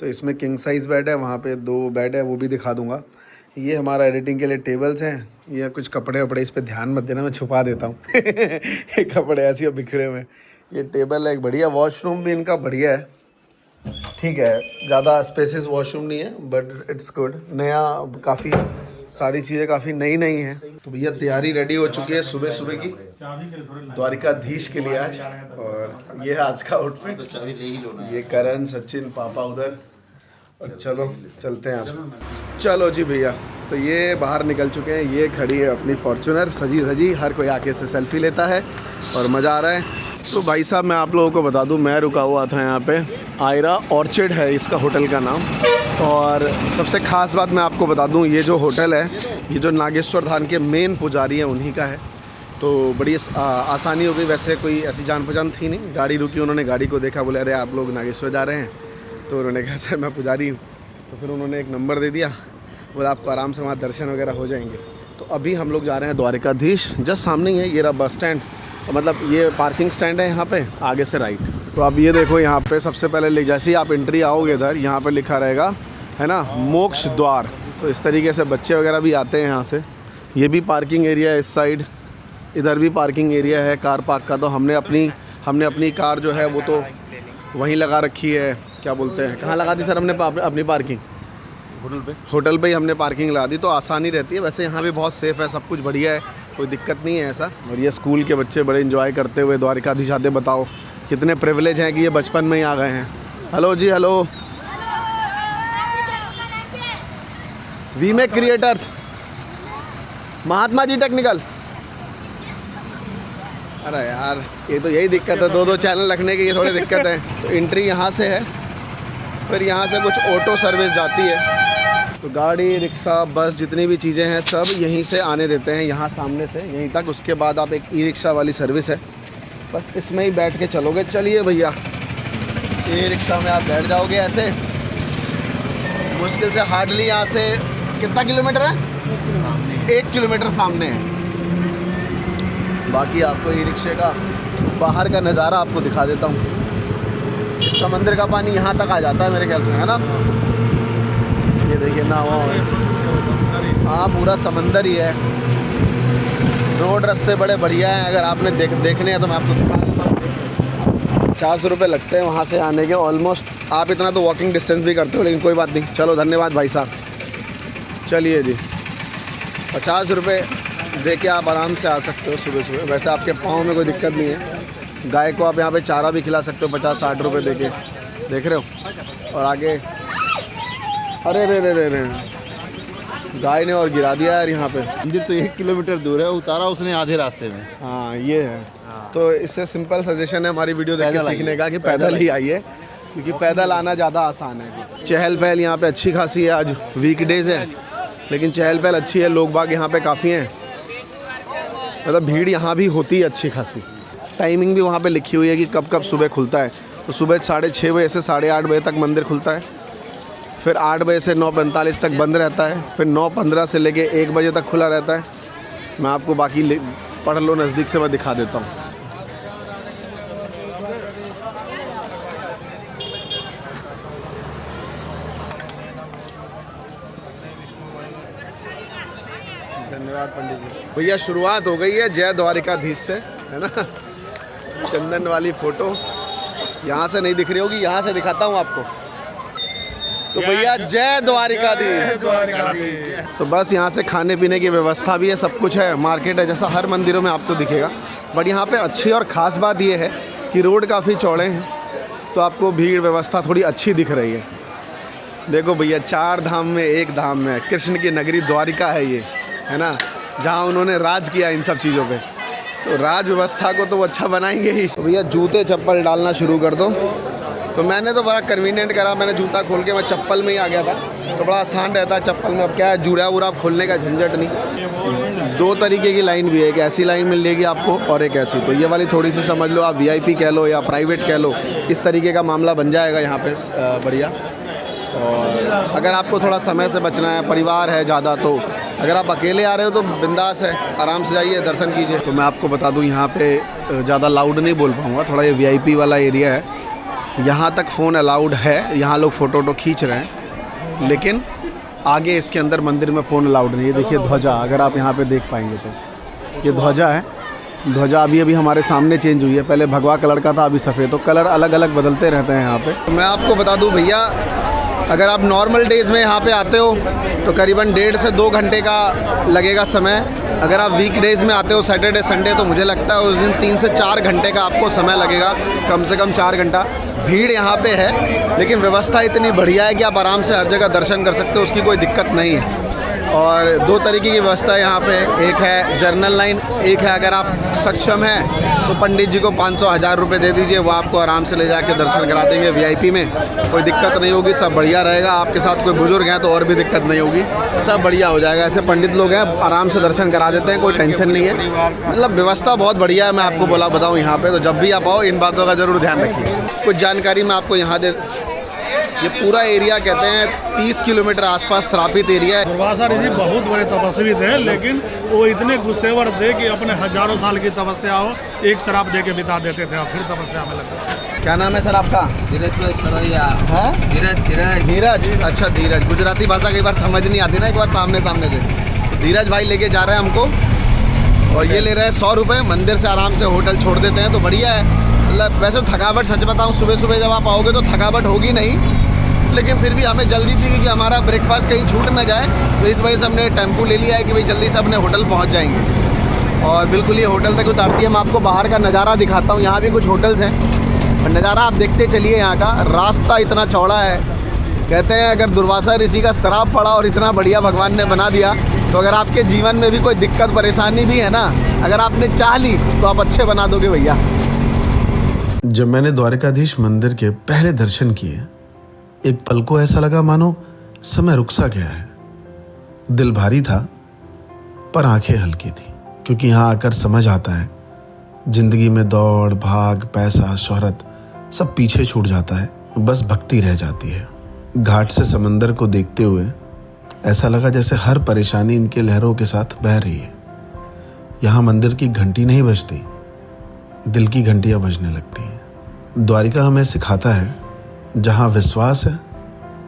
तो इसमें किंग साइज़ बेड है, वहाँ पे 2 बेड है, वो भी दिखा दूँगा। ये हमारा एडिटिंग के लिए टेबल्स हैं। ये कुछ कपड़े वपड़े, इस पर ध्यान मत देना, मैं छुपा देता हूँ। ये कपड़े ऐसे बिखरे हुए। ये टेबल है एक बढ़िया, वॉशरूम भी इनका बढ़िया है, ठीक है। ज़्यादा स्पेसिस वॉशरूम नहीं है बट इट्स गुड। नया, काफ़ी सारी चीज़ें काफ़ी नई नई हैं। तो भैया तैयारी रेडी हो चुकी है सुबह सुबह की द्वारिकाधीश के लिए आज। और ये है आज का आउटफिट। ये करण, सचिन, पापा उधर। और चलो चलते हैं आप। चलो जी भैया, तो ये बाहर निकल चुके हैं। ये खड़ी है अपनी फॉर्च्यूनर सजी धजी, हर कोई आके से सेल्फी लेता है और मज़ा आ रहा है। तो भाई साहब मैं आप लोगों को बता दूं, मैं रुका हुआ था यहाँ पे, आयरा ऑर्चिड है इसका होटल का नाम। और सबसे ख़ास बात मैं आपको बता दूं, ये जो होटल है, ये जो नागेश्वर धाम के मेन पुजारी हैं उन्हीं का है। तो बड़ी आसानी हो गई। वैसे कोई ऐसी जान पहचान थी नहीं, गाड़ी रुकी, उन्होंने गाड़ी को देखा, बोले अरे आप लोग नागेश्वर जा रहे हैं? तो उन्होंने कहा सर मैं पुजारी हूँ। तो फिर उन्होंने एक नंबर दे दिया, बोला आपको आराम से वहाँ दर्शन वगैरह हो जाएंगे। तो अभी हम लोग जा रहे हैं द्वारिकाधीश, जस्ट सामने ही है, ये रहा बस स्टैंड। मतलब ये पार्किंग स्टैंड है यहाँ पे, आगे से राइट। तो अब ये देखो यहाँ पे सबसे पहले जैसे ही आप एंट्री आओगे इधर, यहाँ पे लिखा रहेगा, है ना, मोक्ष द्वार। तो इस तरीके से बच्चे वगैरह भी आते हैं यहाँ से। ये भी पार्किंग एरिया है इस साइड, इधर भी पार्किंग एरिया है कार पार्क का। तो हमने अपनी कार जो है वो तो वहीं लगा रखी है, क्या बोलते हैं, कहाँ लगा दी सर हमने अपनी पार्किंग? होटल पे ही हमने पार्किंग लगा दी, तो आसानी रहती है। वैसे यहाँ भी बहुत सेफ़ है, सब कुछ बढ़िया है, कोई दिक्कत नहीं है ऐसा। और ये स्कूल के बच्चे बड़े एंजॉय करते हुए द्वारिकाधीश आते। बताओ कितने प्रिविलेज हैं कि ये बचपन में ही आ गए हैं। हेलो जी, hello. We make creators, Mahatma ji technical. अरे यार, ये तो यही दिक्कत है, 2-2 चैनल रखने की, ये थोड़ी दिक्कत है। तो एंट्री यहाँ से है, फिर यहाँ से कुछ ऑटो सर्विस जाती है। तो गाड़ी, रिक्शा, बस, जितनी भी चीज़ें हैं सब यहीं से आने देते हैं, यहाँ सामने से यहीं तक। उसके बाद आप एक ई-रिक्शा वाली सर्विस है, बस इसमें ही बैठ के चलोगे। चलिए भैया, ई-रिक्शा में आप बैठ जाओगे ऐसे। मुश्किल से हार्डली यहाँ से कितना किलोमीटर है? 1 किलोमीटर सामने है। बाकी आपको ई-रिक्शे का बाहर का नज़ारा आपको दिखा देता हूँ। समंदर का पानी यहाँ तक आ जाता है मेरे ख्याल से, है ना। ये देखिए नावा है, हाँ पूरा समंदर ही है। रोड रास्ते बड़े बढ़िया हैं। अगर आपने देखने हैं तो मैं आपको दिखा देता हूँ। 50 रुपये लगते हैं वहाँ से आने के ऑलमोस्ट। आप इतना तो वॉकिंग डिस्टेंस भी करते हो, लेकिन कोई बात नहीं। चलो धन्यवाद भाई साहब। चलिए जी, 50 रुपये दे के आप आराम से आ सकते हो सुबह सुबह। वैसे आपके पाँव में कोई दिक्कत नहीं है। गाय को आप यहाँ पे चारा भी खिला सकते हो 50-60 रुपये दे के, देख रहे हो। और आगे, अरे रे रे रे रे, गाय ने और गिरा दिया यार यहाँ पे। मंदिर तो 1 किलोमीटर दूर है, उतारा उसने आधे रास्ते में। हाँ ये है। तो इससे सिंपल सजेशन है हमारी वीडियो देख के सीखने का कि पैदल ही आइए, क्योंकि पैदल आना ज़्यादा आसान है। चहल पहल यहाँ पे अच्छी खासी है। आज वीकडेज है लेकिन चहल पहल अच्छी है, लोग बाग यहाँ पे काफ़ी हैं। मतलब भीड़ यहाँ भी होती है अच्छी खासी। टाइमिंग भी वहाँ पे लिखी हुई है कि कब कब सुबह खुलता है। तो सुबह 6:30 बजे से 8:30 बजे तक मंदिर खुलता है, फिर 8 बजे से 9:45 तक बंद रहता है, फिर 9:15 से लेके 1 बजे तक खुला रहता है। मैं आपको बाकी पढ़ लो, नज़दीक से मैं दिखा देता हूँ। धन्यवाद पंडित जी। भैया शुरुआत हो गई है जय द्वारिकाधीश से, है ना। चंदन वाली फोटो यहाँ से नहीं दिख रही होगी, यहाँ से दिखाता हूँ आपको। तो भैया जय द्वारिकाधीश। तो बस यहाँ से खाने पीने की व्यवस्था भी है, सब कुछ है, मार्केट है, जैसा हर मंदिरों में आपको दिखेगा। बट यहाँ पे अच्छी और ख़ास बात ये है कि रोड काफ़ी चौड़े हैं, तो आपको भीड़ व्यवस्था थोड़ी अच्छी दिख रही है। देखो भैया, 4 धाम में एक धाम में कृष्ण की नगरी द्वारिका है ये, है ना, जहाँ उन्होंने राज किया इन सब चीज़ों पे। तो राज व्यवस्था को तो वो अच्छा बनाएंगे ही। तो भैया जूते चप्पल डालना शुरू कर दो। तो मैंने तो बड़ा कन्वीनियंट करा, मैंने जूता खोल के मैं चप्पल में ही आ गया था, तो बड़ा आसान रहता है चप्पल में। अब क्या है, जूड़ा वूड़ा खोलने का झंझट नहीं। 2 तरीके की लाइन भी है, एक ऐसी लाइन मिल जाएगी आपको और एक ऐसी। तो ये वाली थोड़ी सी समझ लो आप, VIP कह लो या प्राइवेट कह लो, इस तरीके का मामला बन जाएगा यहाँ पे बढ़िया। और अगर आपको थोड़ा समय से बचना है, परिवार है ज़्यादा, तो अगर आप अकेले आ रहे हो तो बिंदास है, आराम से जाइए, दर्शन कीजिए। तो मैं आपको बता दूं, यहाँ पे ज़्यादा लाउड नहीं बोल पाऊँगा, थोड़ा ये VIP वाला एरिया है। यहाँ तक फ़ोन अलाउड है, यहाँ लोग फ़ोटो खींच रहे हैं, लेकिन आगे इसके अंदर मंदिर में फ़ोन अलाउड नहीं है। देखिए ध्वजा, अगर आप यहाँ पे देख पाएंगे तो ये ध्वजा है। ध्वजा अभी हमारे सामने चेंज हुई है, पहले भगवा कलर का था, अभी सफ़ेद। तो कलर अलग अलग बदलते रहते हैं यहाँ पे। तो मैं आपको बता दूँ भैया, अगर आप नॉर्मल डेज़ में यहाँ पे आते हो तो करीबन 1.5 से 2 घंटे का लगेगा समय। अगर आप वीक डेज़ में आते हो, सैटरडे संडे, तो मुझे लगता है उस दिन 3 से 4 घंटे का आपको समय लगेगा, कम से कम 4 घंटा। भीड़ यहाँ पे है, लेकिन व्यवस्था इतनी बढ़िया है कि आप आराम से हर जगह दर्शन कर सकते हो, उसकी कोई दिक्कत नहीं है। और 2 तरीके की व्यवस्था है यहाँ पे, एक है जनरल लाइन, एक है अगर आप सक्षम हैं तो पंडित जी को 500-1000 रुपये दे दीजिए, वो आपको आराम से ले जाके दर्शन करा देंगे VIP में। कोई दिक्कत नहीं होगी, सब बढ़िया रहेगा। आपके साथ कोई बुजुर्ग हैं तो और भी दिक्कत नहीं होगी, सब बढ़िया हो जाएगा। ऐसे पंडित लोग हैं, आराम से दर्शन करा देते हैं, कोई टेंशन नहीं है। मतलब व्यवस्था बहुत बढ़िया है, मैं आपको बताऊँ यहाँ पर। तो जब भी आप आओ, इन बातों का ज़रूर ध्यान रखिए। कुछ जानकारी मैं आपको यहाँ दे, ये पूरा एरिया कहते हैं 30 किलोमीटर आसपास श्रापित एरिया है। दुर्वासा ऋषि बहुत बड़े तपस्वी थे, लेकिन वो इतने गुस्सेवर थे कि अपने हजारों साल की तपस्या हो, एक शराब दे के बिता देते थे और फिर तपस्या में लगते। क्या नाम है सर आपका? धीरज। अच्छा धीरज, गुजराती भाषा कई बार समझ नहीं आती ना, एक बार सामने से। तो धीरज भाई लेके जा रहे हैं हमको, और ये ले रहे हैं 100 रुपये। मंदिर से आराम से होटल छोड़ देते हैं, तो बढ़िया है। मतलब वैसे थकावट, सच बताऊँ, सुबह जब आप आओगे तो थकावट होगी नहीं, लेकिन फिर भी हमें जल्दी थी कि हमारा ब्रेकफास्ट कहीं छूट ना जाए, तो इस वजह से हमने टेम्पो ले लिया है कि भाई जल्दी से अपने होटल पहुंच जाएंगे। और बिल्कुल ये होटल तक उतारती है। मैं आपको बाहर का नज़ारा दिखाता हूँ, यहाँ भी कुछ होटल्स हैं, और नज़ारा आप देखते चलिए। यहाँ का रास्ता इतना चौड़ा है, कहते हैं अगर दुर्वासा ऋषि का श्राप पड़ा और इतना बढ़िया भगवान ने बना दिया, तो अगर आपके जीवन में भी कोई दिक्कत परेशानी भी है ना, अगर आपने चाह ली तो आप अच्छे बना दोगे भैया। जब मैंने द्वारिकाधीश मंदिर के पहले दर्शन किए, एक पल को ऐसा लगा मानो समय रुक सा गया है। दिल भारी था पर आंखें हल्की थी, क्योंकि यहाँ आकर समझ आता है जिंदगी में दौड़ भाग, पैसा, शोहरत सब पीछे छूट जाता है, बस भक्ति रह जाती है। घाट से समंदर को देखते हुए ऐसा लगा जैसे हर परेशानी इनके लहरों के साथ बह रही है। यहाँ मंदिर की घंटी नहीं बजती, दिल की घंटियां बजने लगती हैं। द्वारिका हमें सिखाता है जहाँ विश्वास है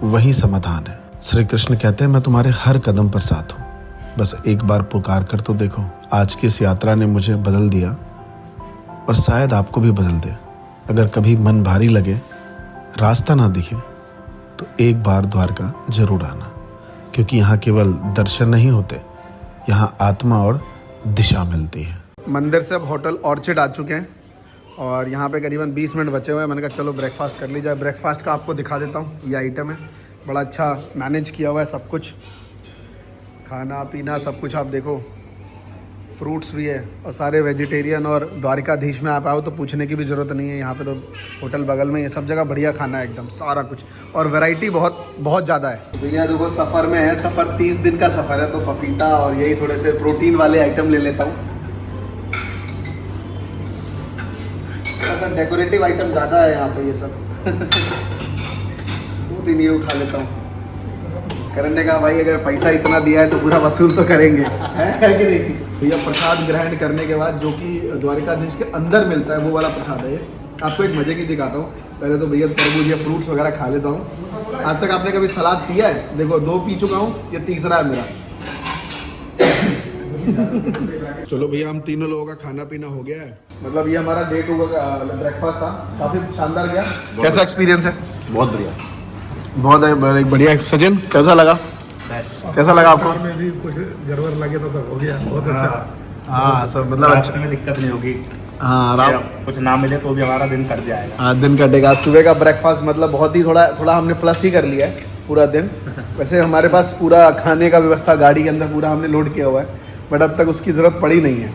वहीं समाधान है। श्री कृष्ण कहते हैं मैं तुम्हारे हर कदम पर साथ हूँ, बस एक बार पुकार कर तो देखो। आज की इस यात्रा ने मुझे बदल दिया और शायद आपको भी बदल दे। अगर कभी मन भारी लगे, रास्ता ना दिखे, तो एक बार द्वारका जरूर आना, क्योंकि यहाँ केवल दर्शन नहीं होते, यहाँ आत्मा और दिशा मिलती है। मंदिर से अब होटल ऑर्चिड आ चुके हैं और यहाँ पे करीबन 20 मिनट बचे हुए हैं। मैंने कहा चलो ब्रेकफास्ट कर ली जाए। ब्रेकफास्ट का आपको दिखा देता हूँ, ये आइटम है, बड़ा अच्छा मैनेज किया हुआ है सब कुछ, खाना पीना सब कुछ। आप देखो फ्रूट्स भी है और सारे वेजिटेरियन। और द्वारिकाधीश में आप आओ तो पूछने की भी ज़रूरत नहीं है, यहाँ पे तो होटल बगल में, ये सब जगह बढ़िया खाना है एकदम, सारा कुछ। और वैरायटी बहुत ज़्यादा है। भैया देखो सफ़र में है, सफ़र 30 दिन का सफ़र है, तो पपीता और यही थोड़े से प्रोटीन वाले आइटम ले लेता हूँ। थोड़ा सा डेकोरेटिव आइटम ज़्यादा है यहाँ पे, ये सब 2-3 ये उठा लेता हूँ। करण ने कहा भाई अगर पैसा इतना दिया है तो पूरा वसूल तो करेंगे, है कि नहीं भैया। प्रसाद ग्रहण करने के बाद जो कि द्वारिकाधीश के अंदर मिलता है वो वाला प्रसाद है ये। आपको एक मजे की दिखाता हूँ। पहले तो भैया तरबूज या फ्रूट्स वगैरह खा लेता हूँ। आज तक आपने कभी सलाद पिया है? देखो 2 पी चुका हूँ, ये तीसरा है मेरा। चलो भैया, हम तीनों लोगों का खाना पीना हो गया है। मतलब ये हमारा डे 2 का ब्रेकफास्ट था, काफी शानदार गया। कैसा एक्सपीरियंस है? बहुत बढ़िया। बहुत बढ़िया। सचिन कैसा लगा? कैसा लगा आपको? में भी कुछ गड़बड़ लगे तो हो गया, बहुत अच्छा। हाँ सब मतलब अच्छा। में दिक्कत नहीं होगी। हाँ या कुछ ना मिले तो भी हमारा दिन कट जाएगा। हाँ दिन कटेगा। सुबह का ब्रेकफास्ट मतलब बहुत ही थोड़ा हमने प्लस ही कर लिया है पूरा दिन। वैसे हमारे पास पूरा खाने का व्यवस्था गाड़ी के अंदर पूरा हमने लोड किया हुआ है, बट अब तक उसकी ज़रूरत पड़ी नहीं है।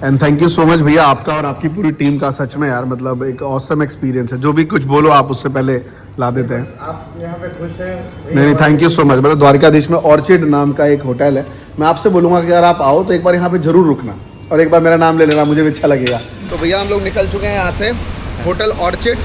And thank you so much भैया आपका और आपकी पूरी टीम का। सच में यार मतलब एक ऑसम एक्सपीरियंस है। जो भी कुछ बोलो आप उससे पहले ला देते हैं। आप यहाँ पे खुश हैं? नहीं थैंक यू सो मच। मतलब द्वारकाधीश में ऑर्चिड नाम का एक होटल है। मैं आपसे बोलूँगा कि अगर आप आओ तो एक बार यहाँ पे ज़रूर रुकना और एक बार मेरा नाम ले लेना, मुझे भी अच्छा लगेगा। तो भैया हम लोग निकल चुके हैं यहाँ से, होटल ऑर्चिड।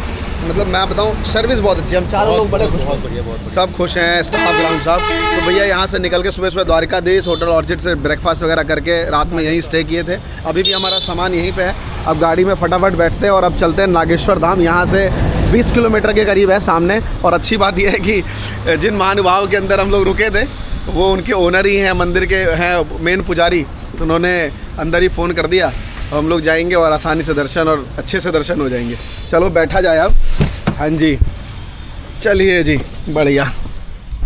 मतलब मैं बताऊँ सर्विस बहुत अच्छी है, हम चारों लोग बड़े खुश हैं। बहुत बढ़िया। सब खुश हैं, स्टाफ ग्राउंड साहब। तो भैया यहाँ से निकल के सुबह द्वारकाधीश होटल ऑर्चिड से ब्रेकफास्ट वगैरह करके रात में यहीं स्टे किए थे। अभी भी हमारा सामान यहीं पे है। अब गाड़ी में फटाफट बैठते हैं और अब चलते हैं नागेश्वर धाम। यहाँ से 20 किलोमीटर के करीब है सामने। और अच्छी बात यह है कि जिन महानुभाव के अंदर हम लोग रुके थे वो उनके ओनर ही हैं, मंदिर के हैं मेन पुजारी। तो उन्होंने अंदर ही फ़ोन कर दिया, हम लोग जाएंगे और आसानी से दर्शन और अच्छे से दर्शन हो जाएंगे। चलो बैठा जाए अब। हाँ जी चलिए जी, बढ़िया।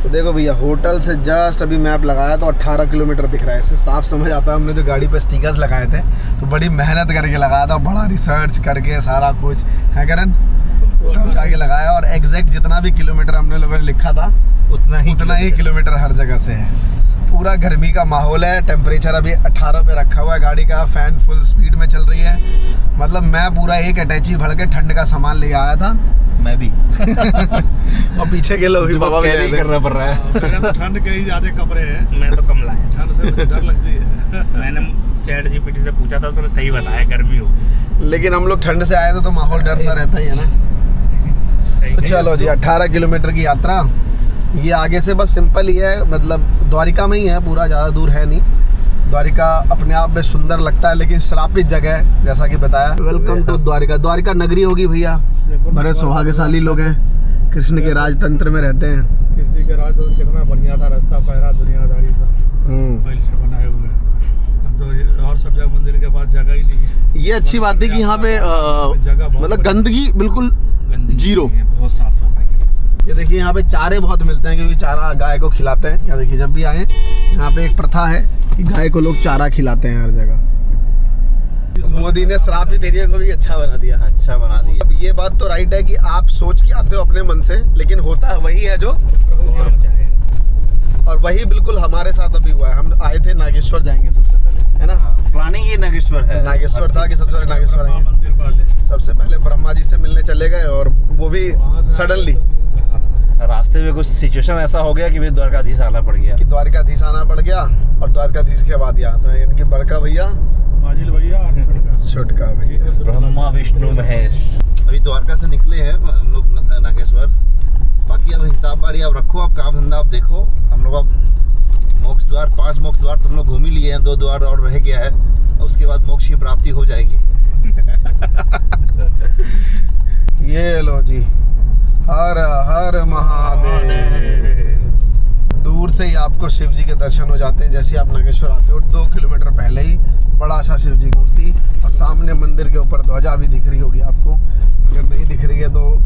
तो देखो भैया होटल से जस्ट अभी मैप लगाया तो 18 किलोमीटर दिख रहा है। इससे साफ समझ आता है हमने जो गाड़ी पे स्टिकर्स लगाए थे तो बड़ी मेहनत करके लगाया था, बड़ा रिसर्च करके सारा कुछ है करण, तब जाके लगाया। और एग्जैक्ट जितना भी किलोमीटर हमने लोगों ने लिखा था उतना ही किलोमीटर हर जगह से है। पूरा गर्मी का माहौल है। टेम्परेचर अभी 18 पे रखा हुआ है गाड़ी का। फ़ैन फुल स्पीड में चल रही है। मतलब मैं पूरा एक अटैची भर के ठंड का सामान ले आया था। मैं भी और पीछे के लोग भी बाबा भी कैरी करना पड़ रहा है। मेरे तो ठंड के ही ज़्यादा कपड़े हैं, मैं तो कम लाया। ठंड से मुझे डर लगती है। मैंने चैट जीपीटी से पूछा था, उसने सही बताया गर्मी होगी। लेकिन हम लोग ठंड से आए थे तो माहौल डर सा रहता ही है ना। तो चलो जी 18 किलोमीटर की यात्रा। ये आगे से बस सिंपल ही है, मतलब द्वारिका में ही है, पूरा ज़्यादा दूर है नहीं। द्वारिका अपने आप में सुंदर लगता है लेकिन श्रापित जगह है जैसा कि बताया। Welcome to Dwarika. द्वारिका नगरी होगी भैया, बड़े सौभाग्यशाली लोग हैं, कृष्ण के राजतंत्र में रहते हैं। कृष्ण के राज कितना बढ़िया था, रास्ता पहरा दुनियादारी सब पहले से बनाए हुए हैं। तो ये और सब जगह मंदिर के पास जगह ही नहीं है। ये अच्छी बात है कि यहाँ पे मतलब गंदगी बिल्कुल जीरो। बहुत साफ सफाई। ये देखिए यहाँ पे चारे बहुत मिलते हैं क्योंकि चारा गाय को खिलाते हैं। यहाँ देखिए जब भी आए यहाँ पे एक प्रथा है कि गाय को लोग चारा खिलाते हैं हर जगह। मोदी ने श्रापित एरिया को भी अच्छा बना दिया। अब ये बात तो राइट है कि आप सोच के आते हो अपने मन से, लेकिन होता वही है जो और वही बिल्कुल हमारे साथ अभी हुआ है। हम आए थे नागेश्वर जाएंगे सबसे पहले, है ना। प्लानिंग ये नागेश्वर है। नागेश्वर था कि सबसे पहले नागेश्वर आएंगे। मंदिर वाले सबसे पहले ब्रह्मा जी से मिलने चले गए और वो भी सडनली रास्ते में कुछ सिचुएशन ऐसा हो गया कि भाई द्वारकाधीश आना पड़ गया। कि द्वारकाधीश आना पड़ गया। और द्वारकाधीश के बाद यहाँ तो इनकी बड़का भैया माजिल भैया और छोटका भैया। ब्रह्मा विष्णु महेश। अभी द्वारका से निकले हैं हम लोग नागेश्वर। बाकी अब हिसाब बारी अब रखो, अब काम धंधा आप देखो। हम लोग अब मोक्ष द्वार 5 मोक्ष द्वार तुम लोग घूम ही लिए हैं, 2 द्वार और रह गया है। उसके बाद मोक्ष की प्राप्ति हो जाएगी। ये लो जी, हर हर महादेव। दूर से ही आपको शिव जी के दर्शन हो जाते हैं। जैसे आप नागेश्वर आते हो 2 किलोमीटर पहले ही बड़ा सा शिव जी की मूर्ति और सामने मंदिर के ऊपर ध्वजा भी दिख रही होगी आपको। अगर नहीं दिख रही है तो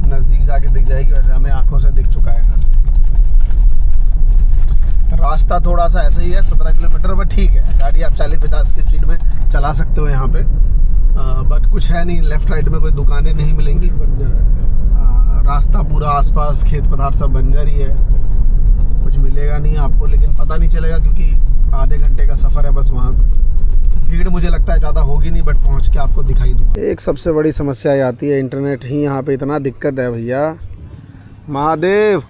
नज़दीक जाके दिख जाएगी, वैसे हमें आंखों से दिख चुका है यहाँ से। रास्ता थोड़ा सा ऐसा ही है 17 किलोमीटर, बट ठीक है। गाड़ी आप 40-50 की स्पीड में चला सकते हो यहाँ पे। बट कुछ है नहीं, लेफ्ट राइट में कोई दुकानें नहीं मिलेंगी। रास्ता पूरा आसपास खेत पदार्थ सब बंजर ही है, कुछ मिलेगा नहीं आपको। लेकिन पता नहीं चलेगा क्योंकि आधे घंटे का सफ़र है बस वहाँ से। भीड़ मुझे लगता है ज़्यादा होगी नहीं, बट पहुँच के आपको दिखाई दूँगा। एक सबसे बड़ी समस्या ये आती है, इंटरनेट ही यहाँ पे इतना दिक्कत है भैया। महादेव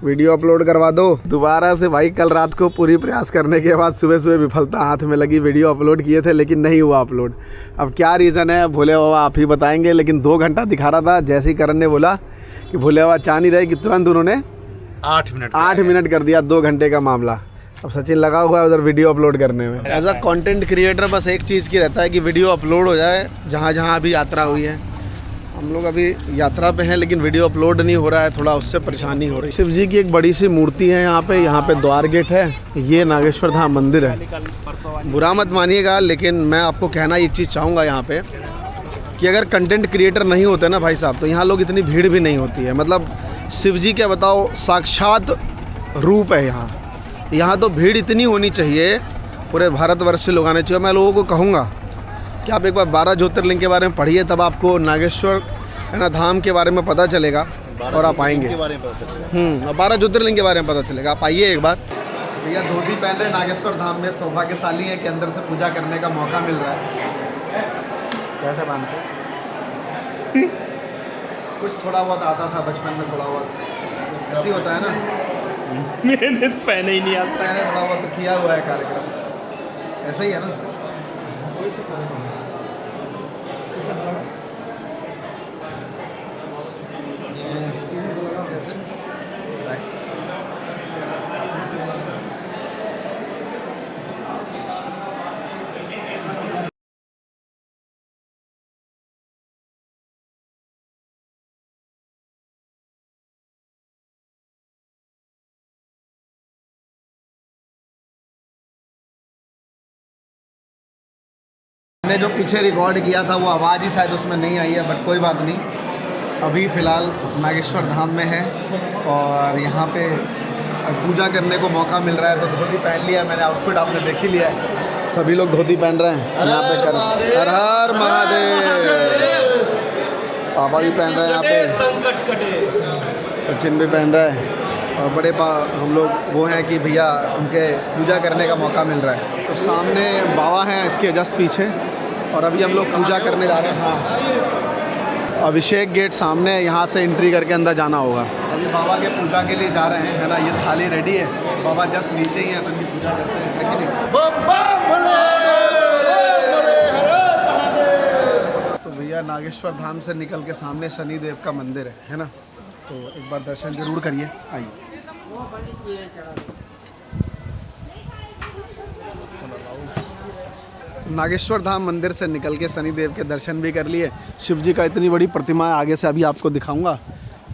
वीडियो अपलोड करवा दो दोबारा से भाई। कल रात को पूरी प्रयास करने के बाद सुबह सुबह विफलता हाथ में लगी। वीडियो अपलोड किए थे लेकिन नहीं हुआ अपलोड। अब क्या रीज़न है भोले बाबा आप ही बताएंगे। लेकिन 2 घंटा दिखा रहा था, जैसे ही करण ने बोला कि भोले बाबा चाह नहीं रहे कि तुरंत उन्होंने 8 मिनट कर दिया। 2 घंटे का मामला। अब सचिन लगा हुआ है उधर वीडियो अपलोड करने में। एज अ कंटेंट क्रिएटर बस एक चीज़ की रहता है कि वीडियो अपलोड हो जाए जहाँ जहाँ अभी यात्रा हुई है। हम लोग अभी यात्रा पे हैं लेकिन वीडियो अपलोड नहीं हो रहा है, थोड़ा उससे परेशानी हो रही है। शिव जी की एक बड़ी सी मूर्ति है यहाँ पे द्वार गेट है। ये नागेश्वर धाम मंदिर है। बुरा मत मानिएगा लेकिन मैं आपको कहना एक चीज़ चाहूँगा यहाँ पे कि अगर कंटेंट क्रिएटर नहीं होते ना भाई साहब तो यहाँ लोग इतनी भीड़ भी नहीं होती है। मतलब शिव जी क्या बताओ, साक्षात रूप है यहाँ तो भीड़ इतनी होनी चाहिए, पूरे भारतवर्ष से लोग आने चाहिए। मैं लोगों को कहूँगा कि आप एक बार 12 ज्योतिर्लिंग के बारे में पढ़िए, तब आपको नागेश्वर है ना धाम के बारे में पता चलेगा और आप आएंगे। 12 ज्योतिर्लिंग के बारे में पता चलेगा, आप आइए एक बार। भैया धोती पहन रहे नागेश्वर धाम में, सौभाग्यशाली है कि अंदर से पूजा करने का मौका मिल रहा है। कैसे बांधते? कुछ थोड़ा बहुत आता था बचपन में, थोड़ा बहुत ऐसे ही होता है ना। मैंने तो पहने ही नहीं आज तक। मैंने थोड़ा बहुत तो किया हुआ है कार्यक्रम, ऐसा ही है ना। मैंने जो पीछे रिकॉर्ड किया था वो आवाज़ ही शायद उसमें नहीं आई है, बट कोई बात नहीं। अभी फ़िलहाल नागेश्वर धाम में है और यहाँ पे पूजा करने को मौका मिल रहा है तो धोती पहन लिया मैंने। आउटफिट आपने देख ही लिया है, सभी लोग धोती पहन रहे हैं यहाँ पे। हर हर महादेव। पापा भी पहन रहे हैं यहाँ पे, सचिन भी पहन रहा है और बड़े हम लोग वो हैं कि भैया उनके पूजा करने का मौका मिल रहा है। तो सामने बाबा हैं इसके जस्ट पीछे और अभी हम लोग पूजा करने जा रहे हैं। हाँ, अभिषेक गेट सामने है, यहाँ से एंट्री करके अंदर जाना होगा। अभी बाबा के पूजा के लिए जा रहे हैं, है ना। ये थाली रेडी है, बाबा जस्ट नीचे ही हैं तो इनकी पूजा करते हैं, है कि नहीं। तो भैया नागेश्वर धाम से निकल के सामने शनिदेव का मंदिर है ना। तो एक बार दर्शन जरूर करिए, आइए। नागेश्वर धाम मंदिर से निकल के शनिदेव के दर्शन भी कर लिए। शिव जी का इतनी बड़ी प्रतिमा है, आगे से अभी आपको दिखाऊंगा।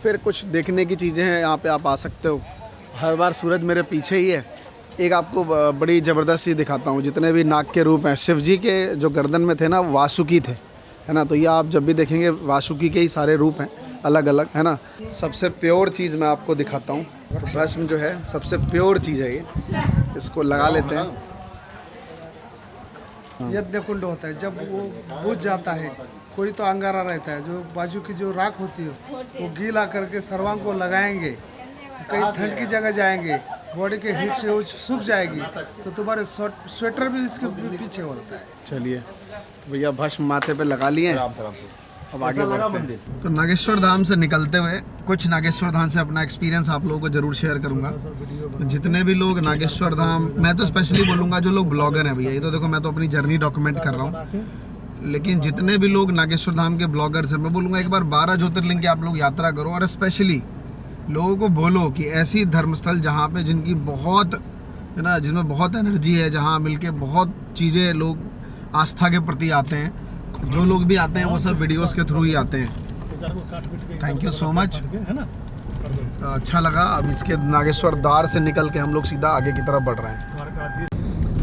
फिर कुछ देखने की चीज़ें हैं यहाँ पे, आप आ सकते हो। हर बार सूरज मेरे पीछे ही है। एक आपको बड़ी ज़बरदस्त चीज़ दिखाता हूँ। जितने भी नाग के रूप हैं, शिव जी के जो गर्दन में थे ना वासुकी थे, है ना। तो ये आप जब भी देखेंगे वासुकी के ही सारे रूप हैं अलग अलग, है ना। सबसे प्योर चीज़ मैं आपको दिखाता हूँ। भस्म जो है सबसे प्योर चीज़ है ये, इसको लगा लेते हैं। यज्ञ कुंड होता है, जब वो बुझ जाता है, कोई तो अंगारा रहता है, जो बाजू की जो राख होती है वो गीला करके सर्वांग को लगाएंगे। कहीं ठंड की जगह जाएंगे, बॉडी के हीट से वो सूख जाएगी तो तुम्हारे स्वेटर भी इसके पीछे होता है। चलिए भैया भस्म माथे पे लगा लिए, अब आगे बढ़ते हैं। तो नागेश्वर धाम से निकलते हुए कुछ नागेश्वर धाम से अपना एक्सपीरियंस आप लोगों को जरूर शेयर करूंगा। तो जितने भी लोग नागेश्वर धाम, मैं तो स्पेशली बोलूँगा जो लोग ब्लॉगर हैं भैया, ये तो देखो मैं तो अपनी जर्नी डॉक्यूमेंट कर रहा हूँ, लेकिन जितने भी लोग नागेश्वर धाम के ब्लॉगर्स हैं, मैं बोलूँगा एक बार 12 ज्योतिर्लिंग की आप लोग यात्रा करो। और स्पेशली लोगों को बोलो कि ऐसी धर्मस्थल जहाँ पे जिनकी बहुत, है ना, जिसमें बहुत एनर्जी है, जहाँ मिलके बहुत चीज़ें लोग आस्था के प्रति आते हैं। जो लोग भी आते हैं वो सब वीडियोस के थ्रू ही आते हैं। थैंक यू सो मच, अच्छा लगा। अब इसके नागेश्वर द्वार से निकल के हम लोग सीधा आगे की तरफ बढ़ रहे हैं।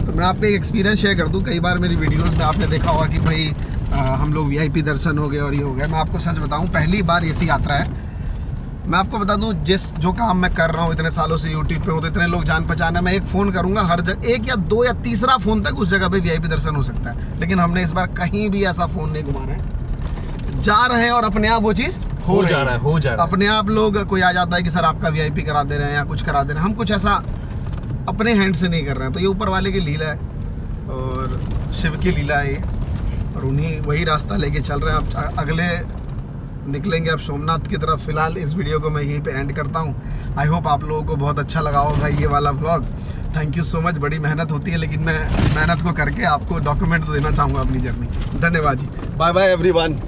तो मैं आपको एक एक्सपीरियंस शेयर कर दूं। कई बार मेरी वीडियोस में आपने देखा होगा कि भाई हम लोग VIP दर्शन हो गए और ये हो गया। मैं आपको सच बताऊं, पहली बार ऐसी यात्रा है। मैं आपको बता दूं, जो काम मैं कर रहा हूँ इतने सालों से यूट्यूब पे हूँ, तो इतने लोग जान पहचान है। मैं एक फ़ोन करूँगा हर जगह, एक या दो या तीसरा फ़ोन तक उस जगह पे VIP दर्शन हो सकता है। लेकिन हमने इस बार कहीं भी ऐसा फ़ोन नहीं घुमा रहे हैं, जा रहे हैं और अपने आप वो चीज़ हो जा रहा है। अपने आप लोग, कोई आ जाता है कि सर आपका VIP करा दे रहे हैं या कुछ करा दे रहे हैं। हम कुछ ऐसा अपने हैंड से नहीं कर रहे हैं। तो ये ऊपर वाले की लीला है और शिव की लीला है ये, और उन्हीं वही रास्ता लेके चल रहे हैं। अब अगले निकलेंगे अब सोमनाथ की तरफ। फिलहाल इस वीडियो को मैं यहीं पे एंड करता हूँ। आई होप आप लोगों को बहुत अच्छा लगा होगा ये वाला vlog. Thank you so much. बड़ी मेहनत होती है लेकिन मैं मेहनत को करके आपको डॉक्यूमेंट तो देना चाहूँगा अपनी जर्नी। धन्यवाद जी, बाय बाय एवरीवन।